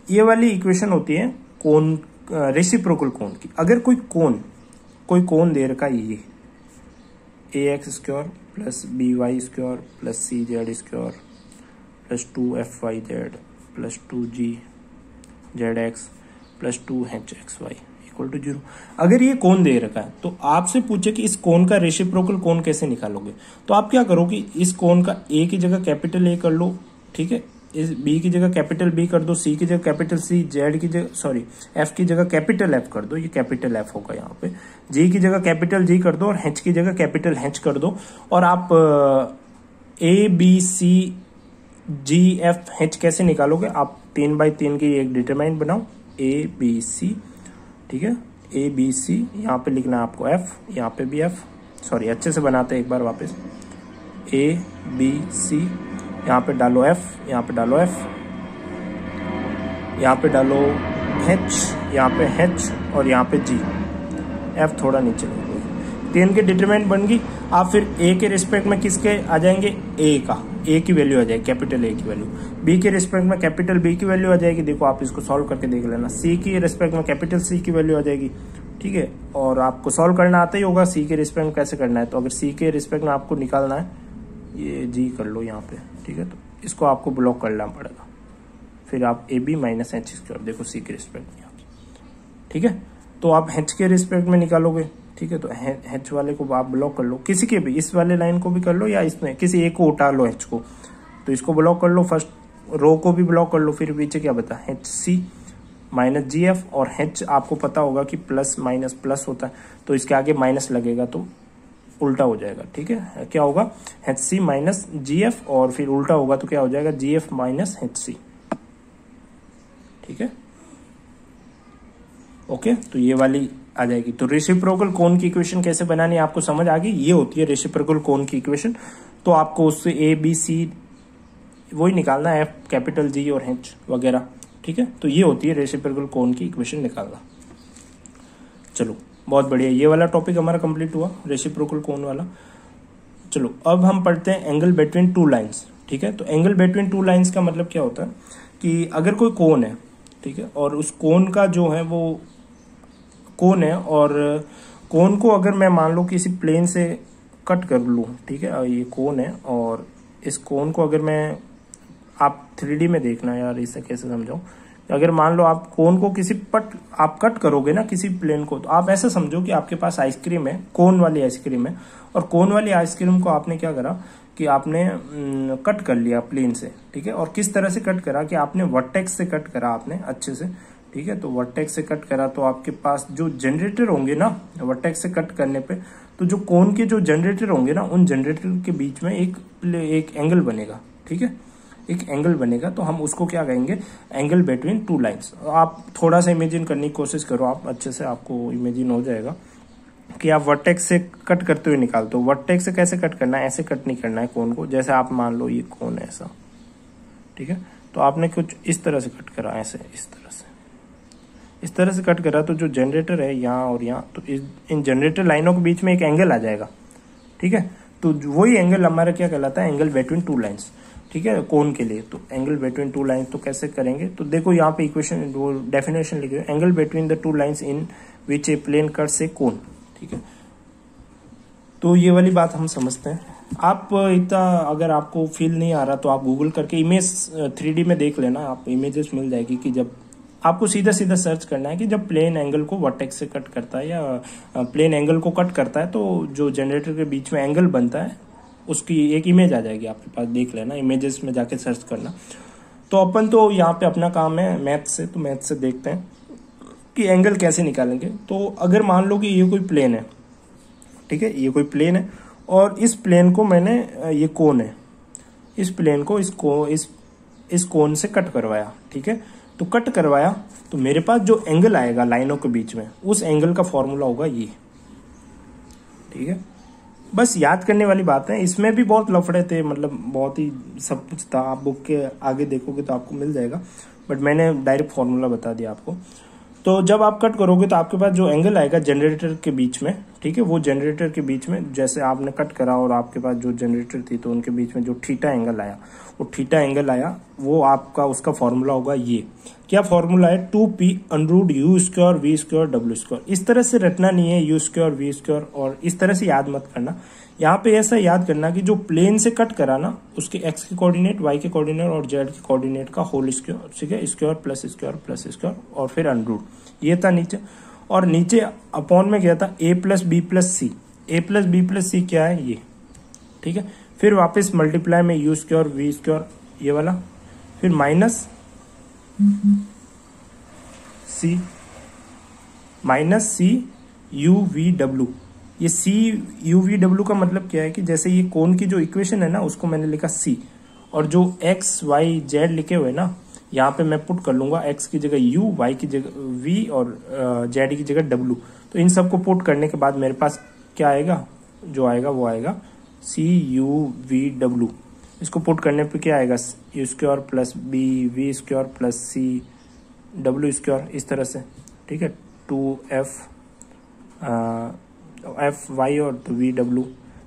Speaker 1: ये वाली इक्वेशन होती है कोन, रेसिप्रोकल कोन की। अगर कोई कोन दे रखा है, ये ax square plus by square plus cz square plus 2fyz plus 2gzx plus 2hxy equal to 0। अगर ये कोन दे रखा है तो आपसे पूछे कि इस कोन का रेसिप्रोकल कोन कैसे निकालोगे, तो आप क्या करोगे, इस कोन का a की जगह कैपिटल A कर लो, ठीक है, इस b की जगह कैपिटल B कर दो, c की जगह कैपिटल C, z की जगह f की जगह कैपिटल F कर दो, ये कैपिटल F होगा यहाँ पे, g की जगह कैपिटल G कर दो और h की जगह कैपिटल H कर दो। और आप a b c g f h कैसे निकालोगे, आप 3/3 की एक डिटरमाइंट बनाओ, a b c, ठीक है, a b c, यहाँ पे लिखना है आपको f, यहाँ पे भी f, सॉरी अच्छे से बनाते हैं एक बार वापस, a b c, यहाँ पे डालो f, यहाँ पे डालो f, यहाँ पे डालो H, यहाँ पे H और यहाँ पे G, F थोड़ा नीचे लो। तीन के डिटरमिनेंट बन गई। आप फिर A के रिस्पेक्ट में किसके आ जाएंगे, A का, A की वैल्यू आ जाएगी, कैपिटल A की वैल्यू। B के रिस्पेक्ट में कैपिटल B की वैल्यू आ जाएगी। देखो आप इसको सॉल्व करके देख लेना। C की रिस्पेक्ट में कैपिटल C की वैल्यू आ जाएगी, ठीक है। और आपको सॉल्व करना आता ही होगा C के रिस्पेक्ट में कैसे करना है। तो अगर C के रिस्पेक्ट में आपको निकालना है, ये G कर लो यहाँ पे, ठीक है। तो इसको आपको ब्लॉक करना पड़ेगा। फिर आप AB माइनस H स्क्वायर, देखो C के रिस्पेक्ट में, ठीक है। तो आप H के रिस्पेक्ट में निकालोगे, ठीक है। तो H वाले को आप ब्लॉक कर लो, किसी के भी, इस वाले लाइन को भी कर लो या इसमें किसी एक को उठा लो H को। तो इसको ब्लॉक कर लो, फर्स्ट रो को भी ब्लॉक कर लो। फिर पीछे क्या बता, HC माइनस GF, और H आपको पता होगा कि प्लस माइनस प्लस होता है, तो इसके आगे माइनस लगेगा तो उल्टा हो जाएगा, ठीक है। क्या होगा, HC माइनस GF, और फिर उल्टा होगा तो क्या हो जाएगा, GF माइनस HC, ठीक है। ओके, तो ये वाली आ जाएगी। तो रेसिप्रोकल कोन की इक्वेशन कैसे बनानी है आपको समझ आ गई। ये होती है रेसिप्रोकल कोन की इक्वेशन। तो आपको उससे ABC वही निकालना है, F कैपिटल G और H वगैरह, ठीक है। तो ये होती है रेसिप्रोकल कोन की इक्वेशन निकालना। चलो बहुत बढ़िया, ये वाला टॉपिक हमारा कंप्लीट हुआ, रेसिप्रोकल कोन वाला। चलो अब हम पढ़ते हैं एंगल बिटवीन टू लाइंस, ठीक है। तो एंगल बिटवीन टू लाइंस का मतलब क्या होता है कि अगर कोई कोन है, ठीक है, और उस कोन का जो है वो कोन है, और कोन को अगर मैं मान लो किसी प्लेन से कट कर लूँ, ठीक है, ये कोन है, और इस कोन को अगर मैं, आप 3D में देखना यार, इसे कैसे समझाऊं। अगर मान लो आप कोन को किसी आप कट करोगे ना किसी प्लेन को, तो आप ऐसा समझो कि आपके पास आइसक्रीम है, कोन वाली आइसक्रीम है, और कोन वाली आइसक्रीम को आपने क्या करा कि आपने कट कर लिया प्लेन से, ठीक है। और किस तरह से कट करा कि आपने वर्टेक्स से कट करा आपने अच्छे से, ठीक है। तो वर्टेक्स से कट करा तो आपके पास जो जनरेटर होंगे ना, वर्टेक्स से कट करने पे, तो जो कोन के जो जनरेटर होंगे ना, उन जनरेटर के बीच में एक एंगल बनेगा, ठीक है, एक एंगल बनेगा। तो हम उसको क्या कहेंगे, एंगल बिटवीन टू लाइंस। आप थोड़ा सा इमेजिन करने की कोशिश करो, आप अच्छे से आपको इमेजिन हो जाएगा कि आप वर्टेक्स से कट करते हुए निकालते हो। वर्टेक्स से कैसे कट करना है, ऐसे कट नहीं करना है कोन को। जैसे आप मान लो ये कोन है ऐसा, ठीक है, तो आपने कुछ इस तरह से कट करा, ऐसे इस तरह से कट करा, तो जो जनरेटर है यहाँ और यहाँ, तो इन जनरेटर लाइनों के बीच में एक एंगल आ जाएगा, ठीक है। तो वही एंगल हमारा क्या कहलाता है, एंगल बिटवीन टू लाइंस, ठीक है, कोन के लिए। तो एंगल बिटवीन टू लाइंस तो कैसे करेंगे, तो देखो यहाँ पे इक्वेशन, वो डेफिनेशन लिखे, angle between the two lines in which a plane cuts a cone, ठीक है। तो ये वाली बात हम समझते हैं। आप इतना अगर आपको फील नहीं आ रहा तो आप गूगल करके इमेज 3D में देख लेना, आप इमेजेस मिल जाएगी कि जब आपको सीधा सीधा सर्च करना है कि जब प्लेन एंगल को वर्टेक्स से कट करता है या प्लेन एंगल को कट करता है, तो जो जनरेटर के बीच में एंगल बनता है उसकी एक इमेज आ जाएगी आपके पास, देख लेना, इमेजेस में जाके सर्च करना। तो अपन तो यहाँ पे अपना काम है मैथ से, तो मैथ से देखते हैं कि एंगल कैसे निकालेंगे। तो अगर मान लो कि ये कोई प्लेन है, ठीक है, ये कोई प्लेन है, और इस प्लेन को मैंने, ये कोन है, इस प्लेन को इस कोन से कट करवाया, ठीक है। तो कट करवाया तो मेरे पास जो एंगल आएगा लाइनों के बीच में, उस एंगल का फॉर्मूला होगा ये, ठीक है। बस याद करने वाली बात है, इसमें भी बहुत लफड़े थे, मतलब बहुत ही सब कुछ था। आप बुक के आगे देखोगे तो आपको मिल जाएगा, बट मैंने डायरेक्ट फॉर्मूला बता दिया आपको। तो जब आप कट करोगे तो आपके पास जो एंगल आएगा जनरेटर के बीच में, ठीक है, वो जनरेटर के बीच में जैसे आपने कट करा और आपके पास जो जनरेटर थी, तो उनके बीच में जो थीटा एंगल आया, वो थीटा एंगल आया, वो आपका उसका फॉर्मूला होगा ये। क्या फॉर्मूला है, 2p√u² v² w²। इस तरह से रटना नहीं है u² v², और इस तरह से याद मत करना। यहाँ पे ऐसा याद करना कि जो प्लेन से कट करा ना, उसके x के कोऑर्डिनेट, y के कोऑर्डिनेट और z के कोऑर्डिनेट का होल स्क्वायर, ठीक है, square plus square plus square, और फिर अंडररूट, ये था नीचे। और नीचे अपॉन में क्या था, a plus B plus C. a plus B plus C क्या है, ये, ठीक है। फिर वापस मल्टीप्लाई में u² v², ये वाला, फिर माइनस सी u v w। ये सी u v w का मतलब क्या है कि जैसे ये कोन की जो इक्वेशन है ना, उसको मैंने लिखा c, और जो x y z लिखे हुए ना, यहाँ पे मैं पुट कर लूंगा x की जगह u, y की जगह v और z की जगह w। तो इन सबको पुट करने के बाद मेरे पास क्या आएगा, जो आएगा वो आएगा c u v w। इसको पुट करने पे क्या आएगा, u² plus b v² plus c W square इस तरह से, ठीक है, 2f एफ वाई और वी डब्ल्यू।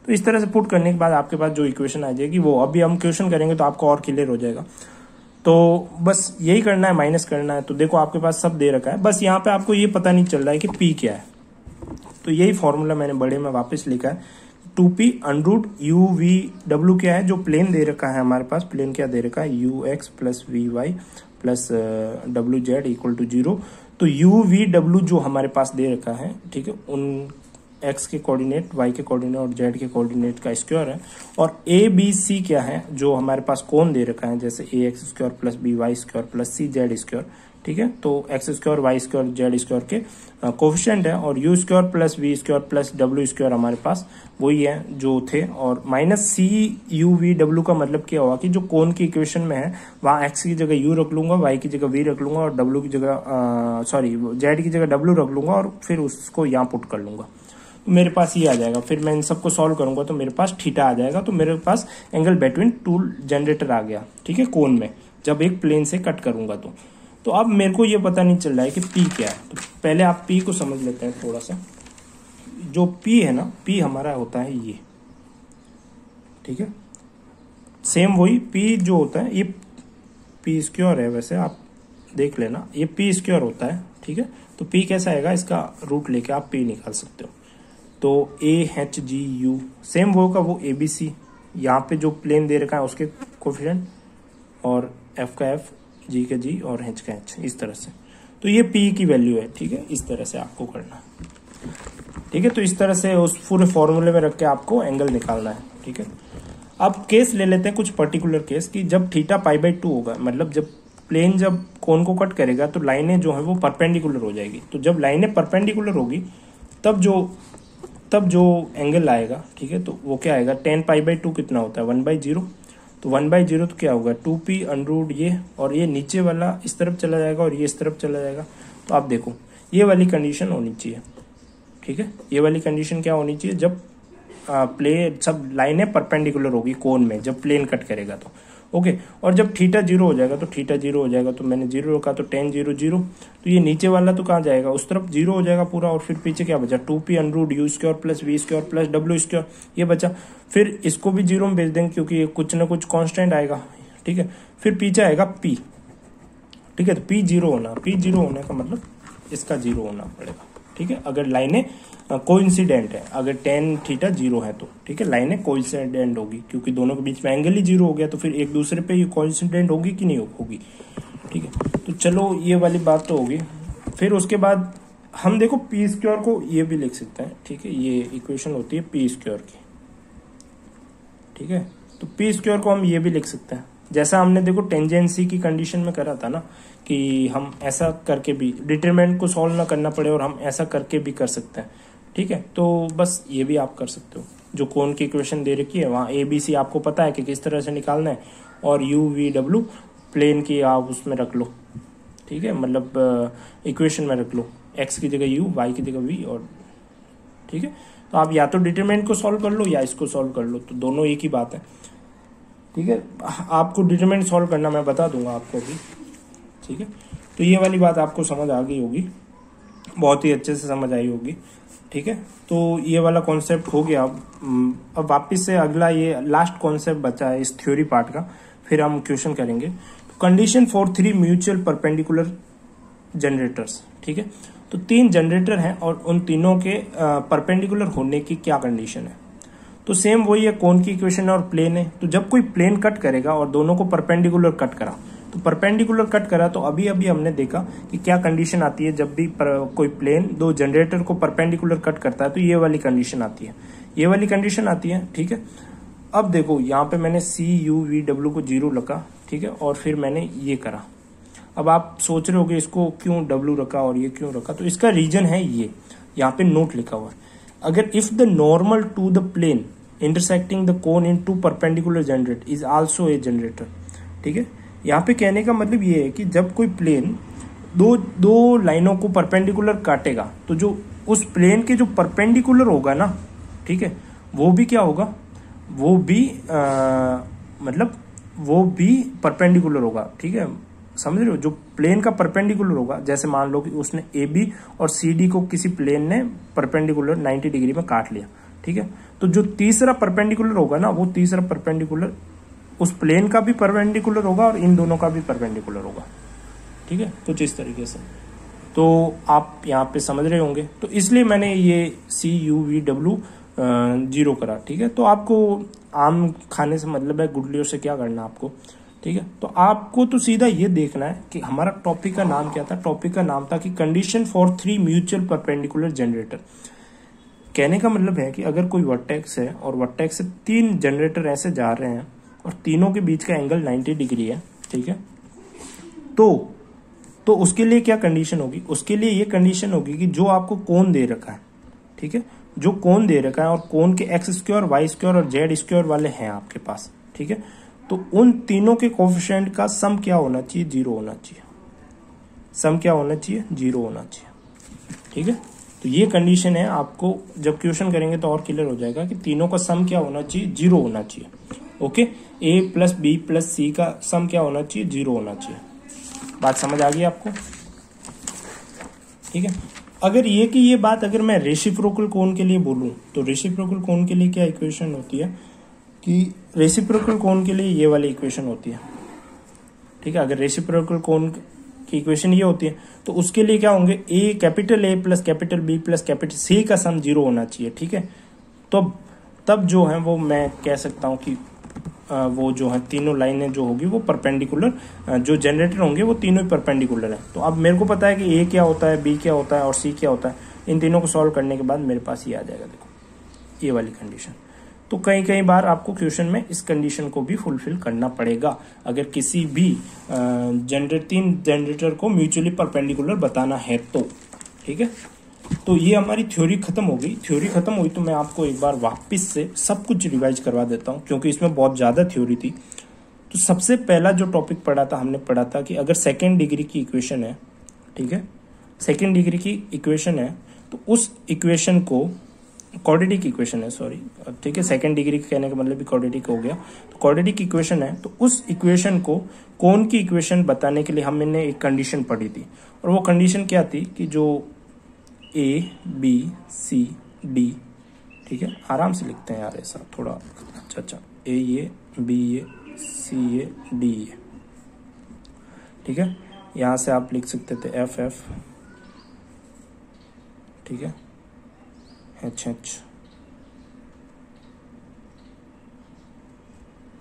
Speaker 1: तो इस तरह से पुट करने के बाद आपके पास जो इक्वेशन आ जाएगी वो अभी हम क्वेश्चन करेंगे तो आपको और क्लियर हो जाएगा। तो बस यही करना है, माइनस करना है। तो देखो आपके पास सब दे रखा है, बस यहाँ पे आपको ये पता नहीं चल रहा है कि पी क्या है। तो यही फॉर्मूला मैंने बड़े में वापस लिखा है, 2p under root you V W क्या है, जो प्लेन दे रखा है हमारे पास, प्लेन क्या दे रखा है, u x plus v y plus डब्ल्यू जेड इक्वल टू 0। तो यू वी डब्ल्यू जो हमारे पास दे रखा है, ठीक है, उन एक्स के कोऑर्डिनेट, वाई के कोऑर्डिनेट और जेड के कोऑर्डिनेट का स्क्वायर है। और ए बी सी क्या है, जो हमारे पास कोण दे रखा है, जैसे A X square plus B Y square plus C Z square, ठीक है। तो X square Y square Z square के कोफिशिएंट है, और U square plus we square plus W square हमारे पास वही है जो थे। और minus C you we W का मतलब क्या हुआ कि जो कोण की इक्वेशन में है वहां एक्स की जगह यू रख लूंगा, वाई की जगह वी रख लूंगा और डब्ल्यू की जगह जेड की जगह डब्ल्यू रख लूंगा और फिर उसको यहाँ पुट कर लूंगा। तो मेरे पास ये आ जाएगा। फिर मैं इन सबको सॉल्व करूंगा तो मेरे पास थीटा आ जाएगा। तो मेरे पास एंगल बिटवीन टू जनरेटर आ गया, ठीक है, कोण में, जब एक प्लेन से कट करूंगा तो अब मेरे को ये पता नहीं चल रहा है कि P क्या है। तो पहले आप P को समझ लेते हैं थोड़ा सा। जो P है ना, P हमारा होता है ये, ठीक है, सेम वही P जो होता है, ये P स्क्वायर है, वैसे आप देख लेना, ये P स्क्वायर होता है, ठीक है। तो P कैसा आएगा, इसका रूट लेके आप P निकाल सकते हो। तो AHGU सेम वो का वो ABC, यहाँ पे जो प्लेन दे रखा है उसके कोफिशिएंट, और F का F, G का G और H का H, इस तरह से। तो ये P की वैल्यू है, ठीक है, इस तरह से आपको करना है, ठीक है। तो इस तरह से उस पूरे फॉर्मूले में रख के आपको एंगल निकालना है, ठीक है। अब केस ले लेते हैं कुछ पर्टिकुलर केस कि जब थीटा π/2 होगा, मतलब जब प्लेन जब कोण को कट करेगा तो लाइनें जो है वो परपेंडिकुलर हो जाएगी। तो जब लाइनें परपेंडिकुलर होगी तब जो एंगल आएगा, ठीक है, तो वो क्या आएगा, tan π/2 कितना होता है, 1/0। तो 1/0 तो क्या होगा, 2p अंडरूट ये, और ये नीचे वाला इस तरफ चला जाएगा और ये इस तरफ चला जाएगा। तो आप देखो ये वाली कंडीशन होनी चाहिए, ठीक है। ये वाली कंडीशन क्या होनी चाहिए, जब प्लेन सब लाइनें परपेंडिकुलर होगी कोण में, जब प्लेन कट करेगा तो ओके। और जब थीटा 0 हो जाएगा तो थीटा 0 हो जाएगा, तो मैंने 0 रखा, तो tan 0 0। तो ये नीचे वाला तो कहाँ जाएगा, उस तरफ 0 हो जाएगा पूरा। और फिर पीछे क्या बचा, 2p under root u square plus we square plus W square, ये बचा। फिर इसको भी 0 में भेज देंगे क्योंकि ये कुछ ना कुछ कांस्टेंट आएगा, ठीक है। फिर पीछे आएगा p, ठीक है। तो p 0 होना, p 0 होने का मतलब इसका 0 होना पड़ेगा, ठीक है, अगर लाइनें कोइंसिडेंट है, अगर tan थीटा 0 है तो, ठीक है, लाइनें कोइंसिडेंट होगी, क्योंकि दोनों के बीच में एंगल ही 0 हो गया, तो फिर एक दूसरे पे ये कोइंसिडेंट होगी कि नहीं होगी, ठीक है। तो चलो ये वाली बात तो होगी। फिर उसके बाद हम देखो पी स्क्वायर को ये भी लिख सकते हैं, ठीक है, ये इक्वेशन होती है पी स्क्वायर की, ठीक है। तो पी स्क्वायर को हम ये भी लिख सकते हैं, जैसा हमने देखो टेंजेंसी की कंडीशन में करा था ना, कि हम ऐसा करके भी डिटरमिनेंट को सॉल्व ना करना पड़े और हम ऐसा करके भी कर सकते हैं, ठीक है। तो बस ये भी आप कर सकते हो। जो कोण की इक्वेशन दे रखी है वहाँ ABC आपको पता है कि किस तरह से निकालना है, और UVW प्लेन की आप उसमें रख लो, ठीक है, मतलब इक्वेशन में रख लो, x की जगह u, y की जगह v, और ठीक है। तो आप या तो डिटरमिनेंट को सॉल्व कर लो या इसको सॉल्व कर लो, तो दोनों एक ही बात है, ठीक है। आपको डिटरमिनेंट सॉल्व करना मैं बता दूंगा आपको भी, ठीक है। तो ये वाली बात आपको समझ आ गई होगी, बहुत ही अच्छे से समझ आई होगी, ठीक है। तो ये वाला कॉन्सेप्ट हो गया। अब वापस से अगला ये लास्ट कॉन्सेप्ट बचा है इस थ्योरी पार्ट का, फिर हम क्वेश्चन करेंगे। तो condition for 3 mutual perpendicular generators, ठीक है। तो 3 जनरेटर हैं और उन तीनों के परपेंडिकुलर होने की क्या कंडीशन है। तो सेम वही है, कोण की इक्वेशन और प्लेन है। तो जब कोई प्लेन कट करेगा और दोनों को परपेंडिकुलर कट करा, तो परपेंडिकुलर कट करा, तो अभी हमने देखा कि क्या कंडीशन आती है जब भी कोई प्लेन 2 जनरेटर को परपेंडिकुलर कट करता है। तो ये वाली कंडीशन आती है, ये वाली कंडीशन आती है, ठीक है। अब देखो यहाँ पे मैंने CUVW को 0 रखा, ठीक है, और फिर मैंने ये करा। अब आप सोच रहे होगे इसको क्यों W रखा और ये क्यों रखा, तो इसका रीजन है ये, यहाँ पे नोट लिखा हुआ है, अगर if the normal to the plane intersecting the cone in 2 perpendicular generator is also a generator, ठीक है। यहाँ पे कहने का मतलब ये है कि जब कोई प्लेन दो लाइनों को परपेंडिकुलर काटेगा, तो जो उस प्लेन के जो परपेंडिकुलर होगा ना, ठीक है, वो भी क्या होगा, वो भी मतलब वो भी परपेंडिकुलर होगा, ठीक है। समझ रहे हो, जो प्लेन का परपेंडिकुलर होगा, जैसे मान लो कि उसने ए बी और सी डी को किसी प्लेन ने परपेंडिकुलर 90 डिग्री में काट लिया, ठीक है। तो जो तीसरा परपेंडिकुलर होगा ना, वो तीसरा परपेंडिकुलर उस प्लेन का भी परपेंडिकुलर होगा और इन दोनों का भी परपेंडिकुलर होगा, ठीक है। कुछ इस तरीके से तो आप यहाँ पे समझ रहे होंगे। तो इसलिए मैंने ये CUVW 0 करा, ठीक है। तो आपको आम खाने से मतलब है, गुटलियों से क्या करना आपको, ठीक है। तो आपको तो सीधा ये देखना है कि हमारा टॉपिक का नाम क्या था। टॉपिक का नाम था कि condition for 3 mutual perpendicular generator. कहने का मतलब है कि अगर कोई वर्टेक्स है और वर्टेक्स से 3 जनरेटर ऐसे जा रहे हैं और तीनों के बीच का एंगल 90 डिग्री है, ठीक है। तो उसके लिए क्या कंडीशन होगी, उसके लिए ये कंडीशन होगी कि जो आपको कोण दे रखा है, ठीक है, जो कोण दे रखा है और कोण के x स्क्वायर, y स्क्वायर और z स्क्वायर वाले हैं आपके पास, ठीक है। तो उन तीनों के कोफिशिएंट का सम क्या होना चाहिए, 0 होना चाहिए। सम क्या होना चाहिए, 0 होना चाहिए, ठीक है। तो ये कंडीशन है, आपको जब क्वेश्चन करेंगे तो और क्लियर हो जाएगा कि तीनों का सम क्या होना चाहिए, 0 होना चाहिए। Okay, a plus B plus C का सम क्या होना चाहिए, 0 होना चाहिए। बात समझ आ गई आपको, ठीक है। अगर ये बात अगर मैं रेसिप्रोकल कोण के लिए बोलूं तो रेसिप्रोकल कोण के लिए क्या इक्वेशन होती है कि रेसिप्रोकल कोण के लिए ये वाली इक्वेशन होती है, ठीक है। अगर रेसिप्रोकल कोण की इक्वेशन ये होती है तो उसके लिए क्या होंगे, capital A plus capital B plus capital C का सम 0 होना चाहिए, ठीक है। तो तब जो है वो मैं कह सकता हूं कि वो जो है तीनों लाइनें जो होगी वो परपेंडिकुलर, जो जनरेटर होंगे वो तीनों ही परपेंडिकुलर है। तो अब मेरे को पता है कि A क्या होता है, B क्या होता है और C क्या होता है। इन तीनों को सॉल्व करने के बाद मेरे पास ये आ जाएगा, देखो ये वाली कंडीशन। तो कई बार आपको क्वेश्चन में इस कंडीशन को भी फुलफिल करना पड़ेगा अगर किसी भी तीन जनरेटर को म्यूचुअली परपेंडिकुलर बताना है तो, ठीक है। तो ये हमारी थ्योरी खत्म हो गई। थ्योरी खत्म हुई तो मैं आपको एक बार वापस से सब कुछ रिवाइज करवा देता हूँ, क्योंकि इसमें बहुत ज़्यादा थ्योरी थी। तो सबसे पहला जो टॉपिक पढ़ा था, हमने पढ़ा था कि अगर सेकेंड डिग्री की इक्वेशन है, ठीक है, सेकेंड डिग्री की इक्वेशन है तो उस इक्वेशन को क्वाड्रेटिक इक्वेशन है, सॉरी, ठीक है। सेकेंड डिग्री कहने का मतलब भी क्वाड्रेटिक हो गया। तो क्वाड्रेटिक इक्वेशन है तो उस इक्वेशन को कोण की इक्वेशन बताने के लिए हमने एक कंडीशन पढ़ी थी, और वो कंडीशन क्या थी कि जो A B C D, ठीक है, आराम से लिखते हैं यार ऐसा थोड़ा, अच्छा, A ये, B ये, C ये, D ये, ठीक है। यहां से आप लिख सकते थे F, ठीक है, H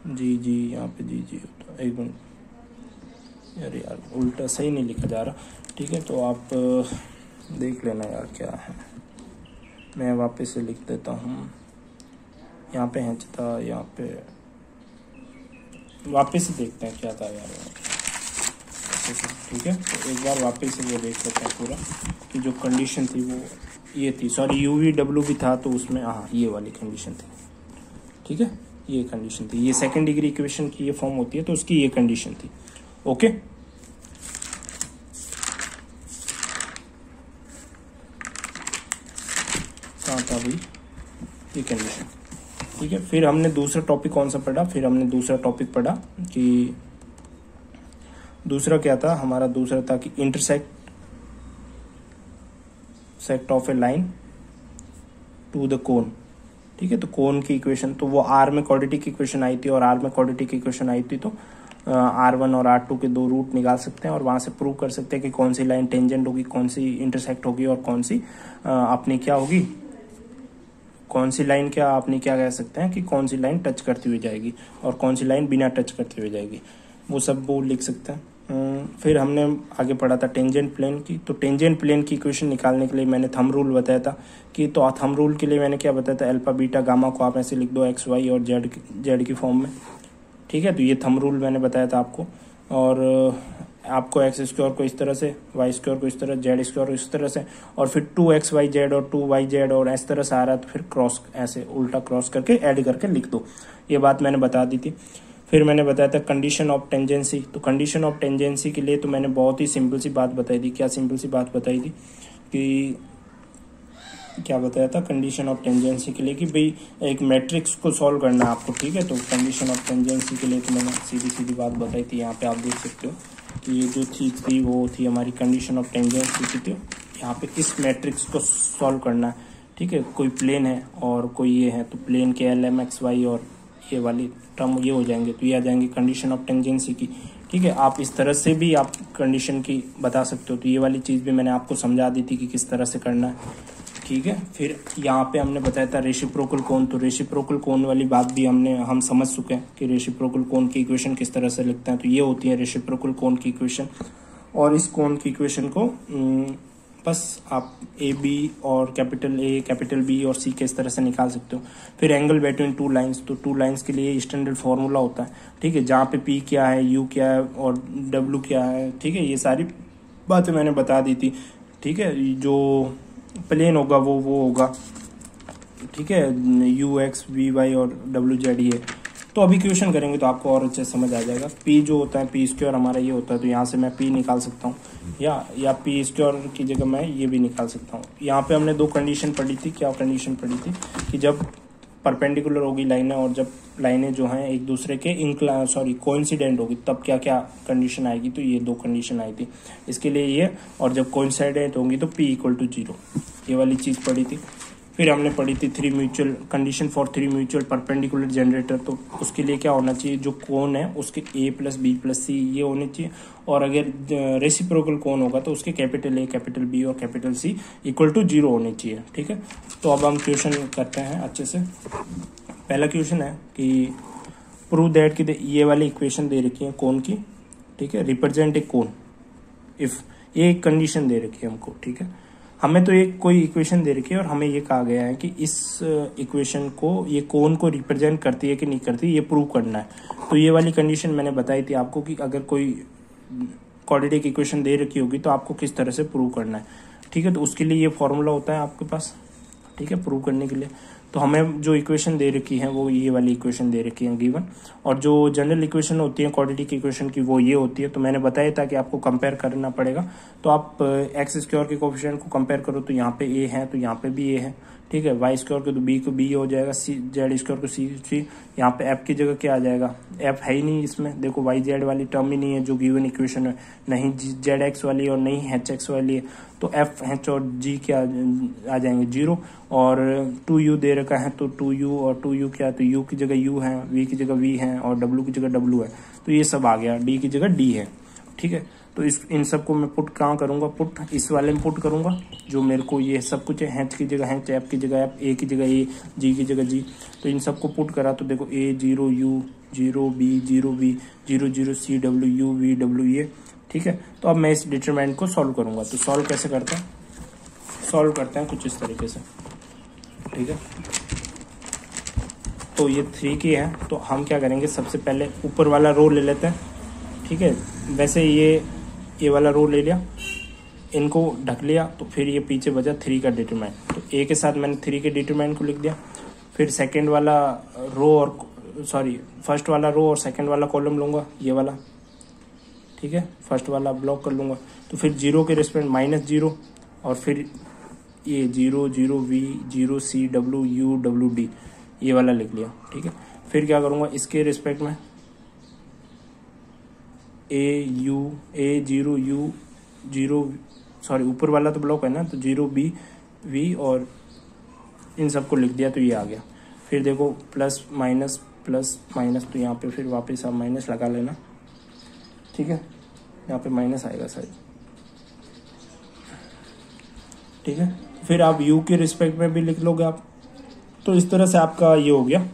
Speaker 1: G, यहाँ पे G होता है। एक मिनट यार उल्टा सही नहीं लिखा जा रहा, ठीक है। तो आप देख लेना यार क्या है, मैं वापस से लिख देता हूँ। यहाँ पे H था, यहाँ पे वापस से देखते हैं क्या था यार, ठीक है। तो एक बार वापस से वो देख लेते हैं पूरा कि जो कंडीशन थी वो ये थी, सॉरी UVW भी था तो उसमें हाँ ये वाली कंडीशन थी, ठीक है, ये कंडीशन थी। ये सेकेंड डिग्री इक्वेशन की ये फॉर्म होती है तो उसकी ये कंडीशन थी। ओके, कहाँ था भाई ये कंडीशन, ठीक है। फिर हमने दूसरा टॉपिक कौन सा पढ़ा, फिर हमने दूसरा टॉपिक पढ़ा कि दूसरा क्या था हमारा, दूसरा था कि intersect of a line to the cone, ठीक है। तो कोन की इक्वेशन तो वो R में क्वाड्रेटिक इक्वेशन आई थी, और R में क्वाड्रेटिक इक्वेशन आई थी तो R1 और R2 के 2 रूट निकाल सकते हैं और वहां से प्रूव कर सकते हैं कि कौन सी लाइन टेंजेंट होगी, कौन सी इंटरसेक्ट होगी और कौन सी अपनी क्या होगी, कौन सी लाइन क्या अपनी क्या कह सकते हैं कि कौन सी लाइन टच करती हुई जाएगी और कौन सी लाइन बिना टच करती हुई जाएगी, वो सब वो लिख सकते हैं। फिर हमने आगे पढ़ा था टेंजेंट प्लेन की। तो टेंजेंट प्लेन की इक्वेशन निकालने के लिए मैंने थंब रूल बताया था कि, तो थंब रूल के लिए मैंने क्या बताया था, अल्फा बीटा गामा को आप ऐसे लिख दो एक्स वाई और जेड की फॉर्म में, ठीक है। तो ये थंब रूल मैंने बताया था आपको, और आपको एक्स स्क्वायर को इस तरह से, वाई स्क्वायर को इस तरह, जेड स्क्वायर को इस तरह से, और फिर 2xyz और 2yz और इस तरह से आ रहा है तो फिर क्रॉस ऐसे उल्टा क्रॉस करके ऐड करके लिख दो। ये बात मैंने बता दी थी। फिर मैंने बताया था कंडीशन ऑफ टेंजेंसी। तो कंडीशन ऑफ टेंजेंसी के लिए तो मैंने बहुत ही सिंपल सी बात बताई थी। क्या सिंपल सी बात बताई थी कि क्या बताया था कंडीशन ऑफ टेंजेंसी के लिए कि भाई एक मैट्रिक्स को सॉल्व करना है आपको, ठीक है। तो कंडीशन ऑफ टेंजेंसी के लिए तो मैंने सीधी सीधी बात बताई थी, यहाँ पे आप देख सकते हो तो ये जो चीज़ थी वो थी हमारी कंडीशन ऑफ टेंजेंसी थी। यहाँ पे इस मैट्रिक्स को सॉल्व करना है, ठीक है। कोई प्लेन है और कोई ये है, तो प्लेन के एल एम एक्स वाई और ये वाली टर्म ये हो जाएंगे, तो ये आ जाएंगे कंडीशन ऑफ टेंजेंसी की, ठीक है। आप इस तरह से भी आप कंडीशन की बता सकते हो। तो ये वाली चीज़ भी मैंने आपको समझा दी थी कि किस तरह से करना है, ठीक है। फिर यहाँ पे हमने बताया था रेसिप्रोकल कोण, तो रेसिप्रोकल कोण वाली बात भी हम समझ चुके हैं कि रेसिप्रोकल कोण की इक्वेशन किस तरह से लिखते हैं। तो ये होती है रेसिप्रोकल कोण की इक्वेशन, और इस कोण की इक्वेशन को बस आप ए बी और कैपिटल ए कैपिटल बी और सी के इस तरह से निकाल सकते हो। फिर एंगल बिटवीन टू लाइंस, तो टू लाइंस के लिए स्टैंडर्ड फार्मूला होता है, ठीक है, जहाँ पे पी क्या है, यू क्या है और डब्ल्यू क्या है, ठीक है। ये सारी बातें मैंने बता दी थी, ठीक है। जो प्लेन होगा वो होगा, ठीक है, यू एक्स वी वाई और डब्ल्यू जेड ये। तो अभी क्वेश्चन करेंगे तो आपको और अच्छे समझ आ जाएगा। पी जो होता है पी स्क्वायर हमारा ये होता है, तो यहाँ से मैं पी निकाल सकता हूँ, या पी स्क्वायर की जगह मैं ये भी निकाल सकता हूँ। यहाँ पे हमने दो कंडीशन पढ़ी थी। क्या कंडीशन पढ़ी थी कि जब परपेंडिकुलर होगी लाइनें और जब लाइनें जो हैं एक दूसरे के कोइंसिडेंट होगी तब क्या क्या कंडीशन आएगी। तो ये दो कंडीशन आई थी इसके लिए ये, और जब कोइंसिडेंट होंगी तो P = 0, ये वाली चीज़ पढ़ी थी। फिर हमने पढ़ी थी condition for 3 mutual perpendicular generator. तो उसके लिए क्या होना चाहिए, जो कोण है उसके A + B + C ये होने चाहिए, और अगर रेसिप्रोकल कोण होगा तो उसके कैपिटल A कैपिटल B और कैपिटल C = 0 होने चाहिए, ठीक है। तो अब हम क्वेश्चन करते हैं अच्छे से। पहला क्वेश्चन है कि प्रूव दैट कि ये वाली इक्वेशन दे रखी है कोण की, ठीक है, रिप्रेजेंट ए कोण इफ, ये एक कंडीशन दे रखी है हमको, ठीक है। हमें तो एक कोई इक्वेशन दे रखी है और हमें ये कहा गया है कि इस इक्वेशन को ये कोण को रिप्रेजेंट करती है कि नहीं करती, ये प्रूव करना है। तो ये वाली कंडीशन मैंने बताई थी आपको कि अगर कोई क्वाड्रेटिक इक्वेशन दे रखी होगी तो आपको किस तरह से प्रूव करना है, ठीक है। तो उसके लिए ये फॉर्मूला होता है आपके पास, ठीक है, प्रूव करने के लिए। तो हमें जो इक्वेशन दे रखी है वो ये वाली इक्वेशन दे रखी है गिवन, और जो जनरल इक्वेशन होती है क्वाड्रेटिक इक्वेशन की वो ये होती है। तो मैंने बताया था कि आपको कंपेयर करना पड़ेगा। तो आप x² के कोफिशिएंट को कंपेयर करो तो यहाँ पे a है तो यहाँ पे भी a है, ठीक है। y² को तो b को b हो जाएगा, z² को c। यहाँ पे f की जगह क्या आ जाएगा, f है ही नहीं इसमें, देखो yz वाली टर्म ही नहीं है जो गिवन इक्वेशन है, नहीं zx वाली और नहीं hx वाली है। तो f h और g क्या आ जाएंगे 0, और 2u दे रखा है तो 2u और 2u क्या है, तो u की जगह u है, v की जगह v है और w की जगह w है। तो ये सब आ गया, d की जगह d है, ठीक है। तो इन सब को मैं पुट कहाँ करूँगा, पुट इस वाले में पुट करूँगा जो मेरे को ये सब कुछ है, h की जगह h, f की जगह f, a की जगह a, g की जगह g। तो इन सब को पुट करा तो देखो a 0 u 0 b 0 v 0 0 c w u v w ये, ठीक है। तो अब मैं इस डिटरमिनेंट को सॉल्व करूँगा। तो सॉल्व कैसे करते हैं, सॉल्व करते हैं कुछ इस तरीके से, ठीक है। तो ये 3 की है, तो हम क्या करेंगे, सबसे पहले ऊपर वाला रो ले लेते हैं, ठीक है। वैसे ये वाला रो ले लिया, इनको ढक लिया, तो फिर ये पीछे बचा 3 का डिटरमिनेंट। तो a के साथ मैंने 3 के डिटरमिनेंट को लिख दिया। फिर सेकंड वाला रो और फर्स्ट वाला रो और सेकंड वाला कॉलम लूँगा, ये वाला, ठीक है। फर्स्ट वाला ब्लॉक कर लूँगा। तो फिर 0 के रिस्पेक्ट -0, और फिर ये 0 0 v 0 c w u w d ये वाला लिख लिया, ठीक है। फिर क्या करूँगा, इसके रिस्पेक्ट में a 0 u 0 ऊपर वाला तो ब्लॉक है ना, तो 0 b v और इन सबको लिख दिया, तो ये आ गया। फिर देखो प्लस माइनस, तो यहाँ पे फिर वापस आप माइनस लगा लेना, ठीक है। यहाँ पे माइनस आएगा शायद, ठीक है। फिर आप u के रिस्पेक्ट में भी लिख लोगे आप, तो इस तरह से आपका ये हो गया,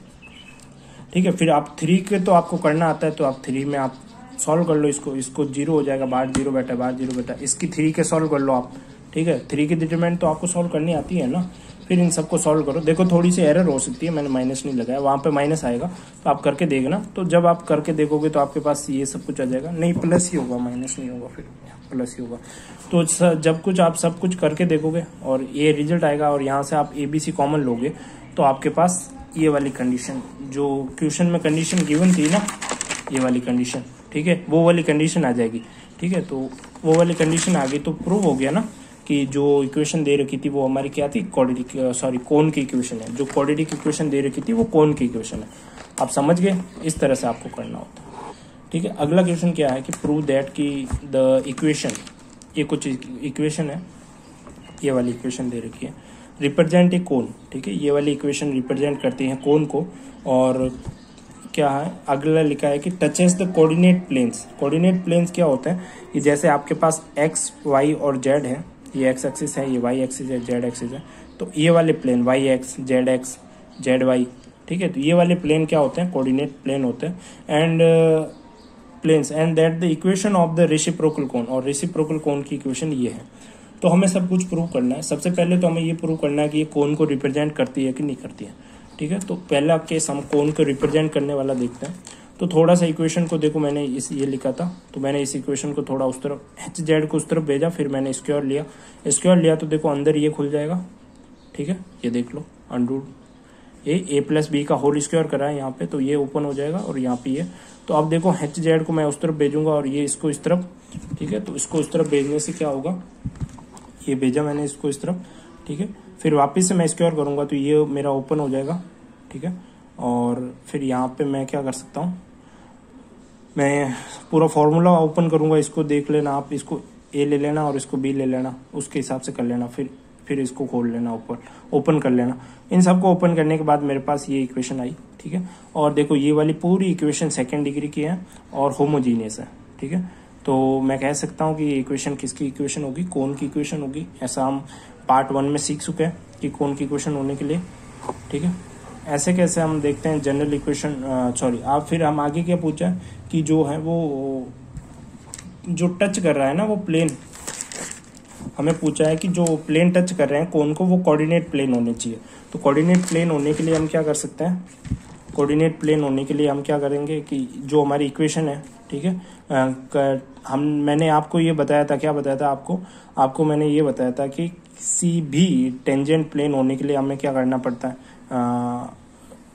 Speaker 1: ठीक है। फिर आप 3 के तो आपको करना आता है, तो आप 3 में आप सॉल्व कर लो इसको 0 हो जाएगा, बाहर 0 बैठा, इसकी 3 के सॉल्व कर लो आप, ठीक है। 3 की डिटरमिनेंट तो आपको सॉल्व करनी आती है ना। फिर इन सबको सॉल्व करो, देखो थोड़ी सी एरर हो सकती है, मैंने माइनस नहीं लगाया, वहाँ पे माइनस आएगा, तो आप करके देखना। तो जब आप करके देखोगे तो आपके पास ये सब कुछ आ जाएगा, नहीं प्लस ही होगा, माइनस नहीं होगा, फिर प्लस ही होगा। तो जब कुछ आप सब कुछ करके देखोगे और ये रिजल्ट आएगा, और यहाँ से आप ABC कॉमन लोगे, तो आपके पास ये वाली कंडीशन जो क्वेश्चन में कंडीशन गिवन थी ना, ये वाली कंडीशन, ठीक है, वो वाली कंडीशन आ जाएगी, ठीक है। तो वो वाली कंडीशन आ गई तो प्रूव हो गया ना कि जो इक्वेशन दे रखी थी वो हमारी क्या थी, कोण की इक्वेशन है। जो क्वाड्रेटिक इक्वेशन दे रखी थी वो कोण की इक्वेशन है। आप समझ गए, इस तरह से आपको करना होता है, ठीक है, अगला क्वेश्चन क्या है कि प्रूव दैट कि द इक्वेशन, ये कुछ इक्वेशन है, ये वाली इक्वेशन दे रखी है, रिप्रेजेंट ए कोन। ठीक है, ये वाली इक्वेशन रिप्रेजेंट करती है कोन को। और क्या है, अगला लिखा है कि touches the coordinate planes. Coordinate planes क्या होते हैं कि जैसे आपके पास एक्स, वाई और जेड है, ये एक्स एक्सिस है, ये वाई एक्सिस है, जेड एक्सिस है, तो ये वाले plane y x, z y, ठीक है, तो ये वाले प्लेन क्या होते हैं, कोऑर्डिनेट प्लेन होते हैं। And planes and that the equation of the reciprocal cone, और रेसिप्रोकल कोन की इक्वेशन ये है। तो हमें सब कुछ प्रूव करना है। सबसे पहले तो हमें ये प्रूव करना है कि ये कोन को रिप्रेजेंट करती है कि नहीं करती है। ठीक है, तो पहला केस हम कोन को रिप्रेजेंट करने वाला देखते हैं। तो थोड़ा सा इक्वेशन को देखो, मैंने ये लिखा था, तो मैंने इस इक्वेशन को थोड़ा उस तरफ, एच जेड को उस तरफ भेजा, फिर मैंने स्क्वायर लिया, तो देखो अंदर ये खुल जाएगा। ठीक है, ये देख लो, अंडरूट ए प्लस बी का होल स्क्वायर करा है यहाँ पे, तो ये ओपन हो जाएगा और यहाँ पे ये। तो अब देखो एच जेड को मैं उस तरफ भेजूंगा और ये इसको इस तरफ। ठीक है, तो इसको उस तरफ भेजने से क्या होगा, ये भेजा मैंने इसको इस तरफ। ठीक है, फिर वापस से मैं स्क्वायर करूंगा तो ये मेरा ओपन हो जाएगा। ठीक है, और फिर यहाँ पे मैं क्या कर सकता हूँ, मैं पूरा फॉर्मूला ओपन करूंगा, इसको देख लेना आप, इसको ए ले लेना और इसको बी ले लेना, उसके हिसाब से कर लेना, फिर इसको खोल लेना, ऊपर ओपन कर लेना। इन सबको ओपन करने के बाद मेरे पास ये इक्वेशन आई। ठीक है, और देखो ये वाली पूरी इक्वेशन सेकेंड डिग्री की है और होमोजीनियस है। ठीक है, तो मैं कह सकता हूँ कि ये इक्वेशन किसकी इक्वेशन होगी, कोन की इक्वेशन होगी। ऐसा हम पार्ट 1 में सीख चुके हैं कि कोन की इक्वेशन होने के लिए। ठीक है, ऐसे कैसे हम देखते हैं जनरल इक्वेशन, सॉरी आप, फिर हम आगे क्या पूछा कि जो है वो जो टच कर रहा है ना वो प्लेन, हमें पूछा है कि जो प्लेन टच कर रहे हैं कोन को वो कोऑर्डिनेट प्लेन होने चाहिए। तो कोऑर्डिनेट प्लेन होने के लिए हम क्या कर सकते हैं, कोऑर्डिनेट प्लेन होने के लिए हम क्या करेंगे कि जो हमारी इक्वेशन है, ठीक है, मैंने आपको ये बताया था, क्या बताया था आपको मैंने ये बताया था कि किसी भी टेंजेंट प्लेन होने के लिए हमें क्या करना पड़ता है,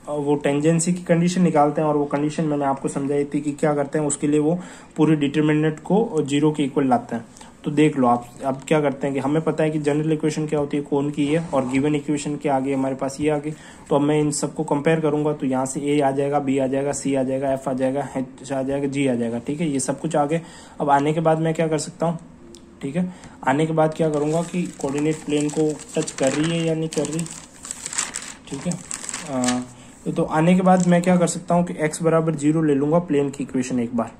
Speaker 1: वो टेंजेंसी की कंडीशन निकालते हैं, और वो कंडीशन मैंने आपको समझाई थी कि क्या करते हैं, उसके लिए वो पूरी डिटरमिनेंट को जीरो के इक्वल लाते हैं। तो देख लो आप, अब क्या करते हैं कि हमें पता है कि जनरल इक्वेशन क्या होती है, कोन की है, और गिवन इक्वेशन के आगे हमारे पास ये आगे। तो अब मैं इन सबको कंपेयर करूंगा, तो यहाँ से ए आ जाएगा, बी आ जाएगा, सी आ जाएगा, एफ आ जाएगा, एच आ जाएगा, जी आ जाएगा। ठीक है, ये सब कुछ आगे। अब आने के बाद मैं क्या कर सकता हूँ, ठीक है, आने के बाद क्या करूंगा कि कोऑर्डिनेट प्लेन को टच कर रही है या नहीं कर रही। ठीक है, तो आने के बाद मैं क्या कर सकता हूँ कि x बराबर 0 ले लूंगा प्लेन की इक्वेशन एक बार।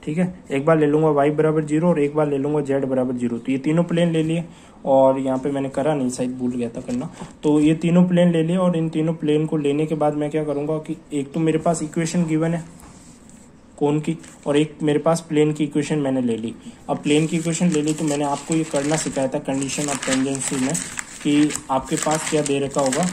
Speaker 1: ठीक है, एक बार ले लूंगा y बराबर 0 और एक बार ले लूंगा z बराबर 0। तो ये तीनों प्लेन ले लिए, और यहाँ पे मैंने करा नहीं, शायद भूल गया था करना। तो ये तीनों प्लेन ले लिए, और इन तीनों प्लेन को लेने के बाद मैं क्या करूंगा कि एक तो मेरे पास इक्वेशन गिवन है कोन की, और एक मेरे पास प्लेन की इक्वेशन मैंने ले ली। अब प्लेन की इक्वेशन ले ली तो मैंने आपको ये करना सिखाया था कंडीशन ऑफ टेंजेंसी में, कि आपके पास क्या दे रखा होगा,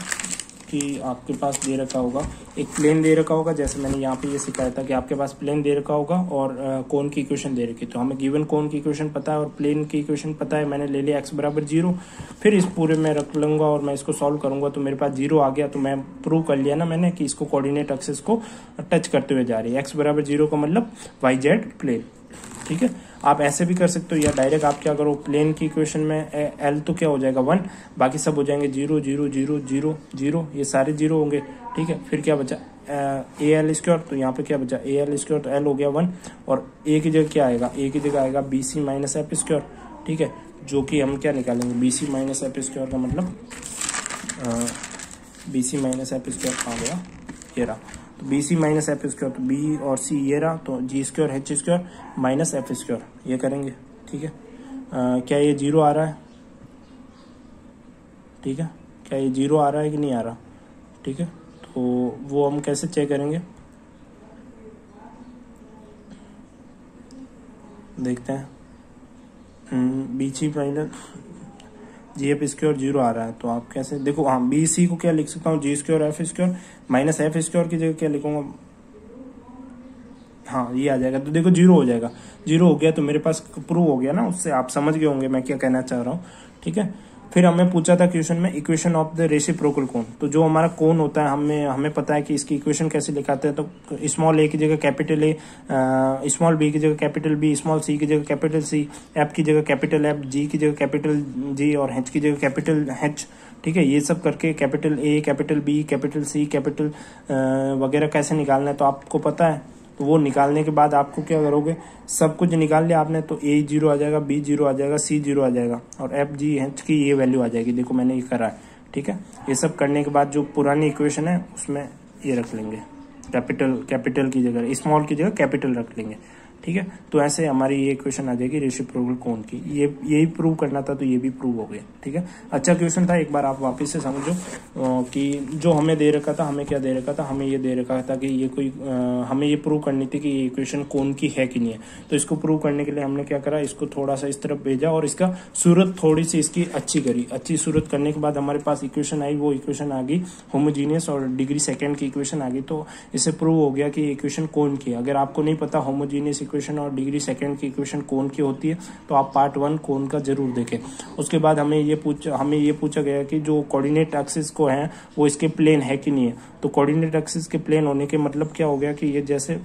Speaker 1: कि आपके पास दे रखा होगा एक प्लेन दे रखा होगा, जैसे मैंने यहाँ पे ये सिखाया था कि आपके पास प्लेन दे रखा होगा और कोन की इक्वेशन दे रखी। तो हमें गिवन कोन की इक्वेशन पता है और प्लेन की इक्वेशन पता है, मैंने ले लिया x बराबर 0। फिर इस पूरे में रख लूंगा और मैं इसको सॉल्व करूंगा, तो मेरे पास 0 आ गया। तो मैं प्रूव कर लिया ना मैंने कि इसको कोऑर्डिनेट एक्सिस को टच करते हुए जा रही है। x बराबर 0 का मतलब YZ प्लेन। ठीक है, आप ऐसे भी कर सकते हो, या डायरेक्ट आप क्या करो, प्लेन की इक्वेशन में L तो क्या हो जाएगा 1, बाकी सब हो जाएंगे 0 0 0 0 0, ये सारे 0 होंगे। ठीक है, फिर क्या बचा AL स्क्वायर, तो यहाँ पे क्या बचा AL स्क्वायर, तो L हो गया 1, और A की जगह क्या आएगा, A की जगह आएगा BC माइनस एफ स्क्वायर। ठीक है, जो कि हम क्या निकालेंगे, BC माइनस एफ स्क्वायर का मतलब BC माइनस एफ स्क्वायर कहाँ गया, ये रहा। तो BC माइनस एफ स्क्वायर, तो B और C ये रहा, तो G square H square minus F square ये करेंगे। ठीक है, क्या ये 0 आ रहा है, ठीक है, क्या ये 0 आ रहा है कि नहीं आ रहा। ठीक है, तो वो हम कैसे चेक करेंगे, देखते हैं। BC माइनस GF स्क्वायर 0 आ रहा है, तो आप कैसे देखो, हाँ BC को क्या लिख सकता हूँ, G square F square minus F square की जगह क्या लिखूंगा, हाँ ये आ जाएगा। तो देखो 0 हो जाएगा, 0 हो गया तो मेरे पास प्रूव हो गया ना, उससे आप समझ गए होंगे मैं क्या कहना चाह रहा हूँ। ठीक है, फिर हमें पूछा था क्वेश्चन में equation of the reciprocal cone. तो जो हमारा कोन होता है, हमें पता है कि इसकी इक्वेशन कैसे लिखाते हैं। तो स्मॉल a की जगह कैपिटल A, स्मॉल b की जगह कैपिटल B, स्मॉल c की जगह कैपिटल C, f की जगह कैपिटल F, g की जगह कैपिटल G और h की जगह कैपिटल H। ठीक है, ये सब करके capital A, capital B, capital C, capital वगैरह कैसे निकालना है तो आपको पता है। तो वो निकालने के बाद आपको क्या करोगे, सब कुछ निकाल लिया आपने तो A 0 आ जाएगा, B 0 आ जाएगा, C 0 आ जाएगा और F G H की ये वैल्यू आ जाएगी। देखो मैंने ये करा है, ठीक है। ये सब करने के बाद जो पुरानी इक्वेशन है उसमें ये रख लेंगे, कैपिटल की जगह स्मॉल की जगह कैपिटल रख लेंगे, ठीक है। तो ऐसे हमारी ये क्वेश्चन आ जाएगी रेसिप्रोकल कोन की। ये यही प्रूव करना था तो ये भी प्रूव हो गया, ठीक है। अच्छा क्वेश्चन था, एक बार आप वापस से समझो कि जो हमें दे रखा था, हमें क्या दे रखा था, हमें ये दे रखा था कि ये कोई हमें ये प्रूव करनी थी कि ये इक्वेशन कोन की है कि नहीं है। तो इसको प्रूव करने के लिए हमने क्या करा, इसको थोड़ा सा इस तरफ भेजा और इसका सूरत थोड़ी सी इसकी अच्छी करी। अच्छी सूरत करने के बाद हमारे पास इक्वेशन आई, वो इक्वेशन आ गई होमोजीनियस और डिग्री सेकेंड की इक्वेशन आ गई। तो इससे प्रूव हो गया कि इक्वेशन कोन की है। अगर आपको नहीं पता होमोजीनियस इक्वेशन और डिग्री सेकेंड की इक्वेशन कोन की होती है तो आप पार्ट 1 कोन का जरूर देखें। उसके बाद हमें ये पूछा गया कि जो कोऑर्डिनेट एक्सिस को है वो इसके प्लेन है कि नहीं है। तो कोऑर्डिनेट एक्सिस के प्लेन होने के मतलब क्या हो गया कि ये जैसे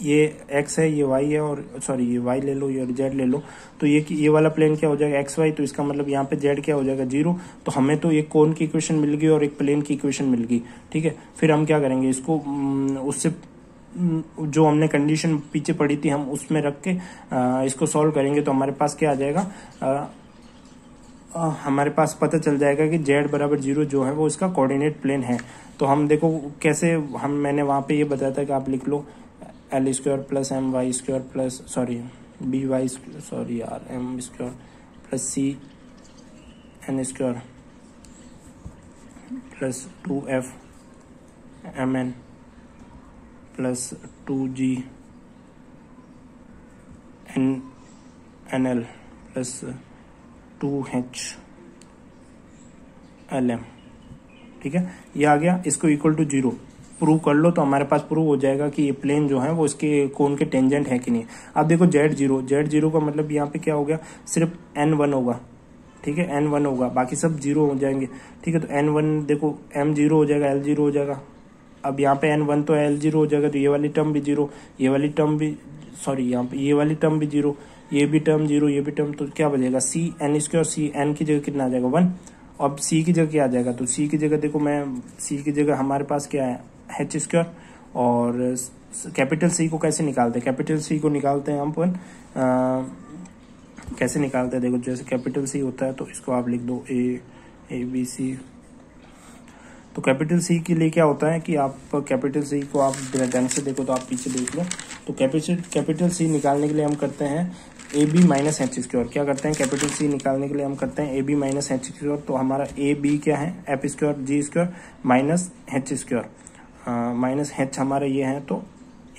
Speaker 1: ये x है, ये y है और सॉरी ये y ले लो, ये z ले लो, तो ये वाला प्लेन क्या हो जाएगा xy। तो इसका मतलब यहाँ पे z क्या हो जाएगा 0। तो हमें तो एक कोन की इक्वेशन मिल गई और एक प्लेन की इक्वेशन मिल गई, ठीक है। फिर हम क्या करेंगे, इसको उससे जो हमने कंडीशन पीछे पड़ी थी हम उसमें रख के इसको सॉल्व करेंगे तो हमारे पास क्या आ जाएगा, हमारे पास पता चल जाएगा कि z बराबर 0 जो है वो इसका कोऑर्डिनेट प्लेन है। तो हम देखो कैसे, मैंने वहां पे ये बताया था कि आप लिख लो L square plus M Y square plus B Y sorry यार M square plus C N square plus 2f M N plus 2g N L plus 2h LM, ठीक है। ये आ गया, इसको इक्वल टू 0 प्रूव कर लो तो हमारे पास प्रूव हो जाएगा कि ये प्लेन जो है वो इसके कोन के टेंजेंट है कि नहीं। अब देखो z0 का मतलब यहाँ पे क्या हो गया, सिर्फ n1 होगा, ठीक है, n1 होगा, बाकी सब 0 हो जाएंगे, ठीक है। तो n1 देखो m0 हो जाएगा, l0 हो जाएगा। अब यहाँ पे n1 तो l0 हो जाएगा, तो ये वाली टर्म भी 0, ये वाली टर्म भी यहाँ पे ये वाली टर्म भी 0, ये भी टर्म 0, ये भी टर्म, तो क्या बचेगा c n square, c n की जगह कितना आ जाएगा 1। अब c की जगह क्या आ जाएगा, तो c की जगह देखो मैं c की जगह हमारे पास क्या है h स्क्वायर। और कैपिटल C को कैसे निकालते हैं, कैपिटल C को निकालते हैं हम अपन कैसे निकालते हैं, देखो जैसे कैपिटल C होता है तो इसको आप लिख दो ए बी सी। तो कैपिटल C के लिए क्या होता है कि आप कैपिटल C को आप ध्यान से देखो तो आप पीछे देख लो। तो कैपिटल C निकालने के लिए हम करते हैं A B minus H square. क्या करते हैं, कैपिटल C निकालने के लिए हम करते हैं A B minus H square. तो हमारा ए बी क्या है, F square G square minus H square, minus H हमारा ये है, तो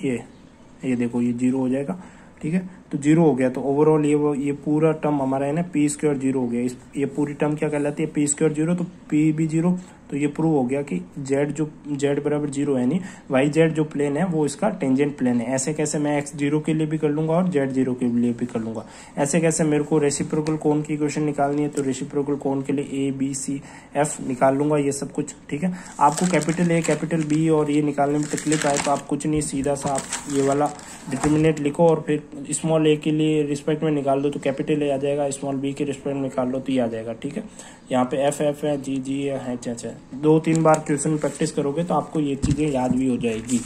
Speaker 1: ये देखो ये 0 हो जाएगा, ठीक है। तो 0 हो गया, तो ओवरऑल ये पूरा टर्म हमारा है ना पी स्क्वायर 0 हो गया। ये पूरी टर्म क्या कहलाती है, पी स्क्वायर 0, तो पी भी 0। तो ये प्रूव हो गया कि z बराबर 0 है, नहीं yz जो प्लेन है वो इसका टेंजेंट प्लेन है। ऐसे कैसे मैं x0 के लिए भी कर लूंगा और z0 के लिए भी कर लूंगा। ऐसे कैसे मेरे को रेसिप्रोकल कोन की इक्वेशन निकालनी है तो रेसिप्रोकल कोन के लिए a b c f निकाल लूंगा, ये सब कुछ, ठीक है। आपको कैपिटल A कैपिटल B और ये निकालने में तकलीफ आए तो आप कुछ नहीं, सीधा सा आप ये वाला डिटर्मिनेंट लिखो और फिर स्मॉल a के लिए रिस्पेक्ट में निकाल दो तो कैपिटल A आ जाएगा, स्मॉल b के रिस्पेक्ट में निकाल लो तो ये आ जाएगा, ठीक है। यहाँ पे f है, g है, h है। 2-3 बार क्वेश्चन प्रैक्टिस करोगे तो आपको ये चीजें याद भी हो जाएगी,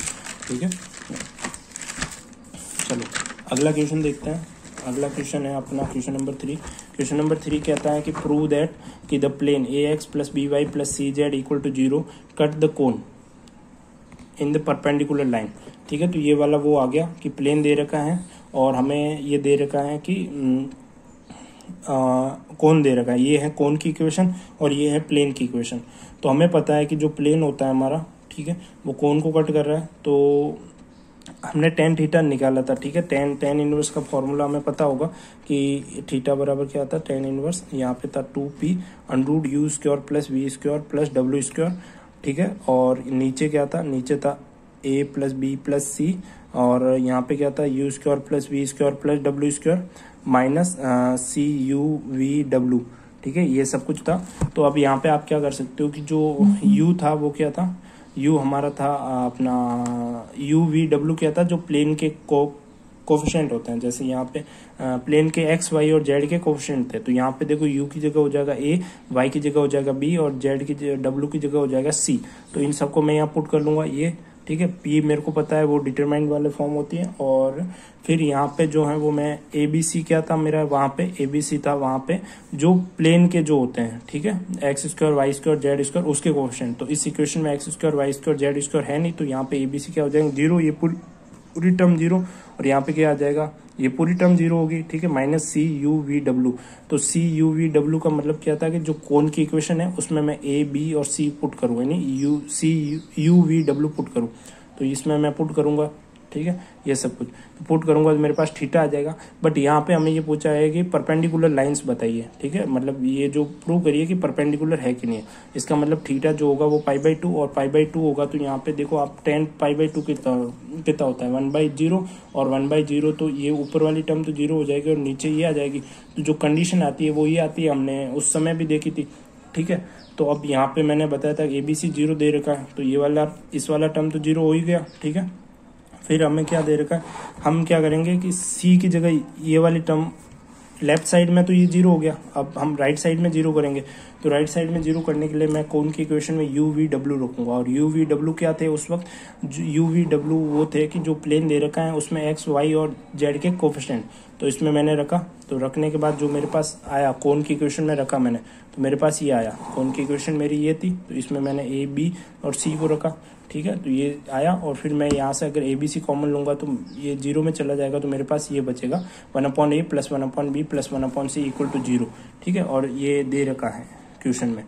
Speaker 1: ठीक है। चलो अगला क्वेश्चन देखते हैं। अगला क्वेश्चन है अपना क्वेश्चन नंबर 3। क्वेश्चन नंबर 3 कहता है कि प्रूव दैट कि the plane ax plus B y plus C z equal to 0 cut the cone in the perpendicular line, ठीक है। तो ये वाला वो आ गया कि प्लेन दे रखा है और हमें ये दे रखा है कि कोन दे रखा है। ये है कोन की इक्वेशन और ये है प्लेन की इक्वेशन। तो हमें पता है कि जो प्लेन होता है हमारा, ठीक है, वो कोन को कट कर रहा है। तो हमने टेन थीटा निकाला था, ठीक है। टेन इनवर्स का फॉर्मूला हमें पता होगा कि थीटा बराबर क्या था, टेन इनवर्स यहाँ पे था 2p under root u square plus v square plus w square, ठीक है। और नीचे क्या था, नीचे था a plus B plus c और यहाँ पे क्या था u square plus v square plus w square minus C you we डब्ल्यू, ठीक है। ये सब कुछ था। तो अब यहाँ पे आप क्या कर सकते हो कि जो u था वो क्या था, u हमारा था अपना u v w क्या था, जो प्लेन के कोफिशिएंट होते हैं। जैसे यहाँ पे प्लेन के x y और z के कोफिशिएंट थे। तो यहाँ पे देखो u की जगह हो जाएगा a, y की जगह हो जाएगा b और z की w की जगह हो जाएगा c। तो इन सबको मैं यहाँ पुट कर लूंगा, ये ठीक है। पी मेरे को पता है वो डिटरमाइंड वाले फॉर्म होती है। और फिर यहाँ पे जो है वो मैं ए बी सी क्या था मेरा, वहाँ पे ए बी सी था, वहाँ पे जो प्लेन के जो होते हैं, ठीक है, x square Y square Z square उसके कोएफिशिएंट। तो इस इक्वेशन में x square Y square Z square है नहीं, तो यहाँ पे ए बी सी क्या हो जाएंगे, जीरो, ये पूरी टर्म जीरो, और यहाँ पे क्या आ जाएगा, ये पूरी टर्म जीरो होगी, ठीक है, माइनस सी यू वी डब्ल्यू। तो सी यू वी डब्ल्यू का मतलब क्या था कि जो कोन की इक्वेशन है उसमें मैं ए बी और सी पुट करूँ, यानी यू सी यू वी डब्ल्यू पुट करूँ, तो इसमें मैं पुट करूंगा, ठीक है, ये सब कुछ तो पुट करूंगा तो मेरे पास थीटा आ जाएगा। बट यहाँ पे हमें ये पूछा है कि परपेंडिकुलर लाइंस बताइए, ठीक है, मतलब ये जो प्रूव करिए कि परपेंडिकुलर है कि नहीं है। इसका मतलब थीटा जो होगा वो π/2 और π/2 होगा, तो यहाँ पे देखो आप tan π/2 कितना होता है 1/0 और 1/0, तो ये ऊपर वाली टर्म तो जीरो हो जाएगी और नीचे ये आ जाएगी। तो जो कंडीशन आती है वो ये आती है, हमने उस समय भी देखी थी, ठीक है। तो अब यहाँ पे मैंने बताया था ए बी सी जीरो दे रखा है, तो ये वाला इस वाला टर्म तो जीरो हो ही गया, ठीक है। फिर हमें क्या दे रखा है, हम क्या करेंगे कि सी की जगह ये वाली टर्म लेफ्ट साइड में तो ये जीरो हो गया, अब हम राइट साइड में जीरो करेंगे। तो राइट साइड में जीरो करने के लिए मैं कौन की इक्वेशन में यू वी डब्ल्यू रखूंगा, और यू वी डब्ल्यू क्या थे उस वक्त, यू वी डब्ल्यू वो थे कि जो प्लेन दे रखा है उसमें एक्स वाई और जेड के कोफिशिएंट, तो इसमें मैंने रखा। तो रखने के बाद जो मेरे पास आया कौन की इक्वेशन में रखा मैंने, तो मेरे पास ये आया, कौन की इक्वेशन मेरी ये थी, तो इसमें मैंने ए बी और सी को रखा, ठीक है। तो ये आया, और फिर मैं यहाँ से अगर ए बी सी कॉमन लूंगा तो ये जीरो में चला जाएगा, तो मेरे पास ये बचेगा 1/a plus 1/b plus 1/c equal to zero, ठीक है। और ये दे रखा है क्वेश्चन में,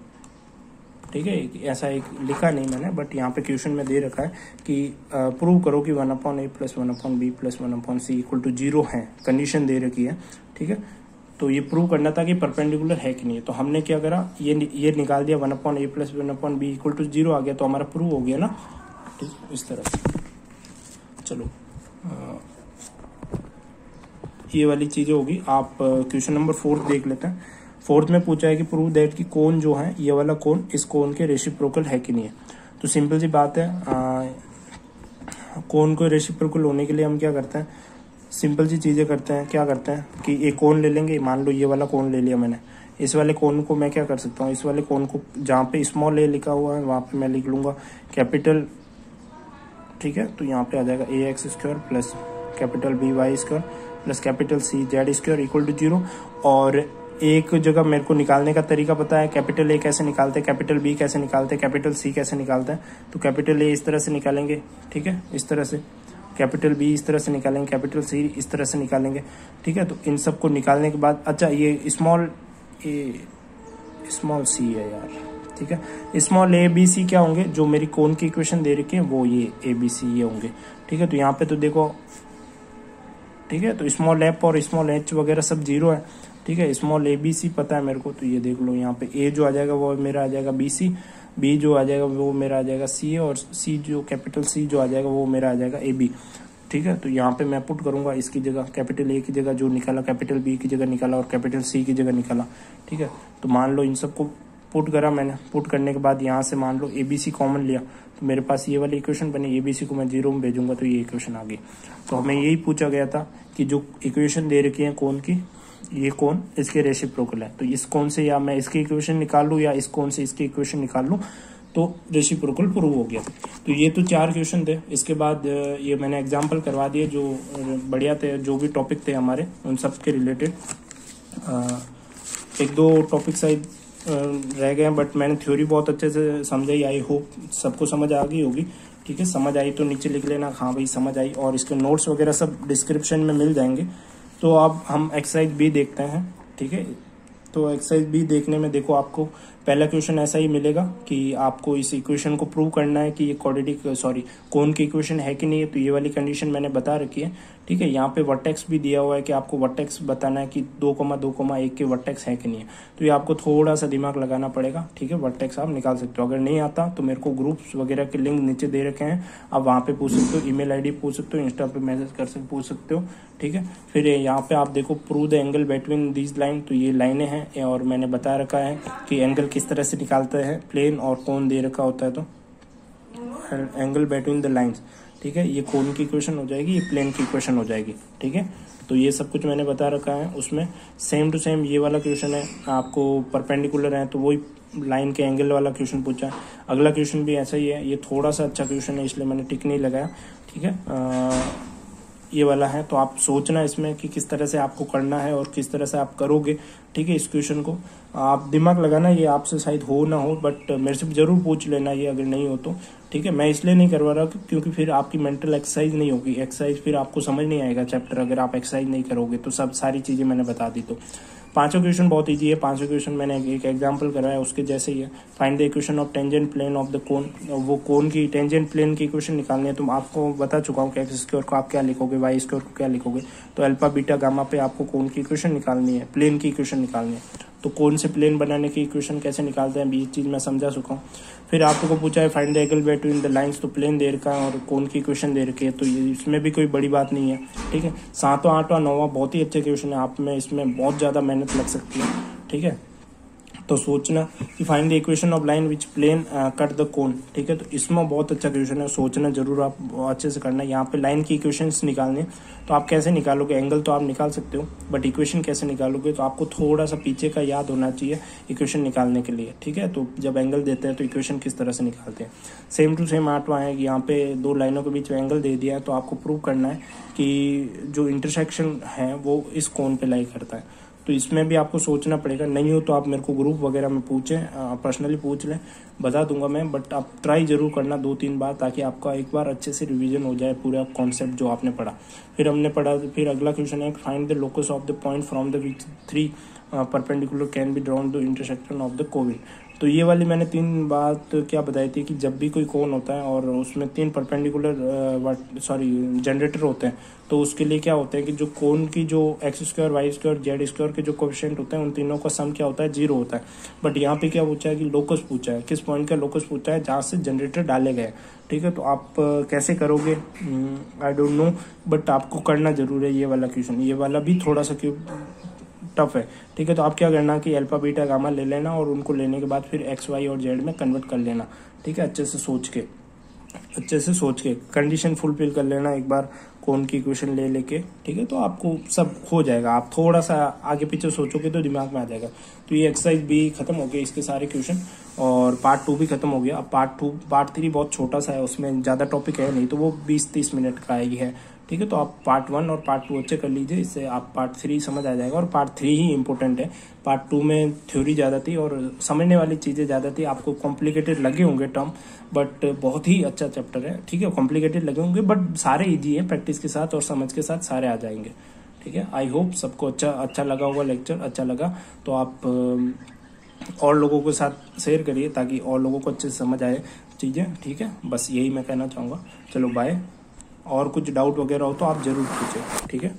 Speaker 1: ठीक है, ऐसा एक लिखा नहीं मैंने, बट यहाँ पे क्वेश्चन में दे रखा है कि प्रूव करो कि 1/a plus 1/b plus 1/c equal to zero है, कंडीशन दे रखी है, ठीक है। तो ये प्रूव करना था कि परपेंडिकुलर है कि नहीं, तो हमने क्या करा, ये निकाल दिया 1/a plus 1/b equal to zero आ गया, तो हमारा प्रूव हो गया ना, ठीक, इस तरह से। चलो ये वाली चीजें होगी। आप क्वेश्चन नंबर 4 देख लेते हैं। 4 में पूछा है कि प्रूव दैट कि कोन जो है ये वाला कोन इस कोन के रेसिप्रोकल है कि नहीं है। तो सिंपल सी बात है, कोन को रेसिप्रोकल होने के लिए हम क्या करते हैं, सिंपल सी चीजें करते हैं। क्या करते हैं कि एक कोन ले लेंगे, मान लो ये वाला कोन ले लिया मैंने, इस वाले कोन को मैं क्या कर सकता हूँ, इस वाले कोन को जहाँ पे स्मॉल ए लिखा हुआ है वहां पे मैं लिख लूंगा कैपिटल, ठीक है। तो यहाँ पे आ जाएगा A X square plus capital B Y square plus capital C Z square equal to zero. और एक जगह मेरे को निकालने का तरीका पता है, कैपिटल ए कैसे निकालते हैं, कैपिटल बी कैसे निकालते हैं, कैपिटल सी कैसे निकालते हैं। तो कैपिटल ए इस तरह से निकालेंगे, ठीक है, इस तरह से, कैपिटल बी इस तरह से निकालेंगे, कैपिटल सी इस तरह से निकालेंगे, ठीक है। तो इन सबको निकालने के बाद, अच्छा ये स्मॉल सी है यार, ठीक है, स्मॉल ए बी सी क्या होंगे, जो मेरी कोन की इक्वेशन दे रखी है वो ये ए बी सी ये होंगे, ठीक है। तो यहाँ पे तो देखो, ठीक है, तो स्मॉल एफ और स्मॉल एच वगैरह सब जीरो है, ठीक है। स्मॉल ए बी सी पता है मेरे को, तो ये देख लो, यहाँ पे ए जो आ जाएगा वो मेरा आ जाएगा बी सी, बी जो आ जाएगा वो मेरा आ जाएगा सी, और सी जो कैपिटल सी जो आ जाएगा वो मेरा आ जाएगा ए बी, ठीक है। तो यहाँ पे मैं पुट करूंगा इसकी जगह कैपिटल ए की जगह जो निकाला, कैपिटल बी की जगह निकाला और कैपिटल सी की जगह निकाला, ठीक है। तो मान लो इन सबको पुट करा मैंने, पुट करने के बाद यहाँ से मान लो ए बी सी कॉमन लिया, तो मेरे पास ये वाली इक्वेशन बनी, ए बी सी को मैं जीरो में भेजूंगा तो ये इक्वेशन आ गई। तो हमें यही पूछा गया था कि जो इक्वेशन दे रखी है कोन की, ये कोन इसके रेसिप्रोकल है, तो इस कोन से या मैं इसकी इक्वेशन निकाल लूँ या इस कोन से इसकी इक्वेशन निकाल लूँ तो रेसिप्रोकल प्रूव हो गया। तो ये तो 4 क्वेश्चन थे। इसके बाद ये मैंने एग्जांपल करवा दिए जो बढ़िया थे, जो भी टॉपिक थे हमारे उन सब के रिलेटेड। 1-2 टॉपिक शायद रह गए हैं, बट मैंने थ्योरी बहुत अच्छे से समझाई, आई होप सबको समझ आ गई होगी, ठीक है। समझ आई तो नीचे लिख लेना, हाँ भाई समझ आई, और इसके नोट्स वगैरह सब डिस्क्रिप्शन में मिल जाएंगे। तो अब हम एक्सरसाइज बी देखते हैं, ठीक है। तो एक्सरसाइज बी देखने में देखो, आपको पहला क्वेश्चन ऐसा ही मिलेगा कि आपको इस इक्वेशन को प्रूव करना है कि ये कोन की इक्वेशन है कि नहीं है। तो ये वाली कंडीशन मैंने बता रखी है, ठीक है। यहाँ पे वर्टेक्स भी दिया हुआ है कि आपको वर्टेक्स बताना है कि 2,2,1 के वर्टेक्स है कि नहीं है। तो ये आपको थोड़ा सा दिमाग लगाना पड़ेगा, ठीक है। वर्टेक्स आप निकाल सकते हो, अगर नहीं आता तो मेरे को ग्रुप्स वगैरह के लिंक नीचे दे रखे हैं, आप वहाँ पे पूछ सकते हो, ईमेल आईडी पूछ सकते हो, इंस्टा पे मैसेज कर सकते पूछ सकते हो, ठीक है। फिर यहाँ पे आप देखो prove the angle between these line, तो ये लाइनें हैं और मैंने बता रखा है कि एंगल किस तरह से निकालते हैं, प्लेन और कोन दे रखा होता है, तो एंगल बिटवीन द लाइंस, ठीक है। ये कोन की इक्वेशन हो जाएगी, ये प्लेन की इक्वेशन हो जाएगी, ठीक है। तो ये सब कुछ मैंने बता रखा है। उसमें सेम टू सेम ये वाला क्वेश्चन है, आपको परपेंडिकुलर है तो वही लाइन के एंगल वाला क्वेश्चन पूछा है। अगला क्वेश्चन भी ऐसा ही है, ये थोड़ा सा अच्छा क्वेश्चन है इसलिए मैंने टिक नहीं लगाया, ठीक है। ये वाला है, तो आप सोचना इसमें कि किस तरह से आपको करना है और किस तरह से आप करोगे, ठीक है। इस क्वेश्चन को आप दिमाग लगाना, ये आपसे शायद हो ना हो, बट मेरे से जरूर पूछ लेना ये अगर नहीं हो तो, ठीक है। मैं इसलिए नहीं करवा रहा क्योंकि फिर आपकी मेंटल एक्सरसाइज नहीं होगी, एक्सरसाइज फिर आपको समझ नहीं आएगा चैप्टर अगर आप एक्सरसाइज नहीं करोगे तो। सब सारी चीजें मैंने बता दी। तो पांचों क्वेश्चन बहुत इजी है, पांचों क्वेश्चन मैंने एक एग्जांपल कराया उसके जैसे ही है। Find the equation of tangent plane of the cone, वो कोन की टेंजेंट प्लेन की इक्वेशन निकालनी है। तो आपको बता चुका हूँ कि एक्स स्क्वायर को आप क्या लिखोगे, वाई स्क्वायर को क्या लिखोगे। तो अल्फा बीटा गामा पे आपको कोन की इक्वेशन निकालनी है, प्लेन की इक्वेशन निकालनी है। तो कोन से प्लेन बनाने की इक्वेशन कैसे निकालते हैं ये चीज मैं समझा चुका हूँ। फिर आपको पूछा है find the angle between the lines, तो प्लेन दे रखा है और कोन की इक्वेशन दे रखी है, तो ये इसमें भी कोई बड़ी बात नहीं है, ठीक है। 7वां 8वां 9वां बहुत ही अच्छे क्वेश्चन है, आप में इसमें बहुत ज्यादा मेहनत लग सकती है, ठीक है। तो सोचना कि find the equation of line which plane cut the cone, ठीक है। तो इसमें बहुत अच्छा क्वेश्चन है, सोचना जरूर आप अच्छे से करना है। यहाँ पे लाइन की इक्वेशंस निकालने, तो आप कैसे निकालोगे, एंगल तो आप निकाल सकते हो बट इक्वेशन कैसे निकालोगे, तो आपको थोड़ा सा पीछे का याद होना चाहिए इक्वेशन निकालने के लिए, ठीक है। तो जब एंगल देते हैं तो इक्वेशन किस तरह से निकालते हैं। सेम टू सेम 8वां है, यहाँ पे दो लाइनों के बीच में एंगल दे दिया है, तो आपको प्रूव करना है कि जो इंटरसेक्शन है वो इस कोन पे लाई करता है। तो इसमें भी आपको सोचना पड़ेगा, नहीं हो तो आप मेरे को ग्रुप वगैरह में पूछें, पर्सनली पूछ लें, बता दूंगा मैं, बट आप ट्राई जरूर करना 2-3 बार, ताकि आपका एक बार अच्छे से रिवीजन हो जाए पूरा कॉन्सेप्ट जो आपने पढ़ा। फिर हमने पढ़ा, फिर अगला क्वेश्चन है find the locus of the point from the which 3 perpendicular can be drawn the intersection of the कोन। तो ये वाली मैंने 3 बात क्या बताई थी कि जब भी कोई कोन होता है और उसमें 3 परपेंडिकुलर जनरेटर होते हैं, तो उसके लिए क्या होता है कि जो कोन की जो x square Y square Z square के जो कोएफिशिएंट होते हैं उन तीनों का सम क्या होता है, 0 होता है। बट यहाँ पे क्या पूछा है कि लोकस पूछा है, किस पॉइंट का लोकस पूछा है जहाँ से जनरेटर डाले गए, ठीक है। तो आप कैसे करोगे आई डोंट नो, बट आपको करना जरूर है ये वाला क्वेश्चन। ये वाला भी थोड़ा सा टफ है, ठीक है। तो आप क्या करना कि अल्फा बीटा गामा ले लेना और उनको लेने के बाद फिर एक्स वाई और जेड में कन्वर्ट कर लेना, ठीक है। अच्छे से सोच के कंडीशन फुलफिल कर लेना एक बार कोन की इक्वेशन ले लेके, ठीक है। तो आपको सब हो जाएगा, आप थोड़ा सा आगे पीछे सोचोगे तो दिमाग में आ जाएगा। तो ये एक्सरसाइज भी खत्म हो गया, इसके सारे क्वेश्चन, और पार्ट 2 भी खत्म हो गया। अब पार्ट 3 बहुत छोटा सा है, उसमें ज्यादा टॉपिक है नहीं, तो वो 20-30 मिनट का ही है, ठीक है। तो आप पार्ट 1 और पार्ट 2 अच्छे कर लीजिए, इससे आप पार्ट 3 समझ आ जाएगा। और पार्ट 3 ही इंपॉर्टेंट है, पार्ट 2 में थ्योरी ज्यादा थी और समझने वाली चीजें ज्यादा थी। आपको कॉम्प्लिकेटेड लगे होंगे टर्म, बट बहुत ही अच्छा चैप्टर है, ठीक है। कॉम्प्लिकेटेड लगे होंगे बट सारे इजी है, प्रैक्टिस के साथ और समझ के साथ सारे आ जाएंगे, ठीक है। आई होप सबको अच्छा लगा होगा, लेक्चर अच्छा लगा तो आप और लोगों के साथ शेयर करिए ताकि और लोगों को अच्छे से समझ आए चीजें, ठीक है। बस यही मैं कहना चाहूँगा। चलो बाय। और कुछ डाउट वगैरह हो तो आप जरूर पूछें, ठीक है।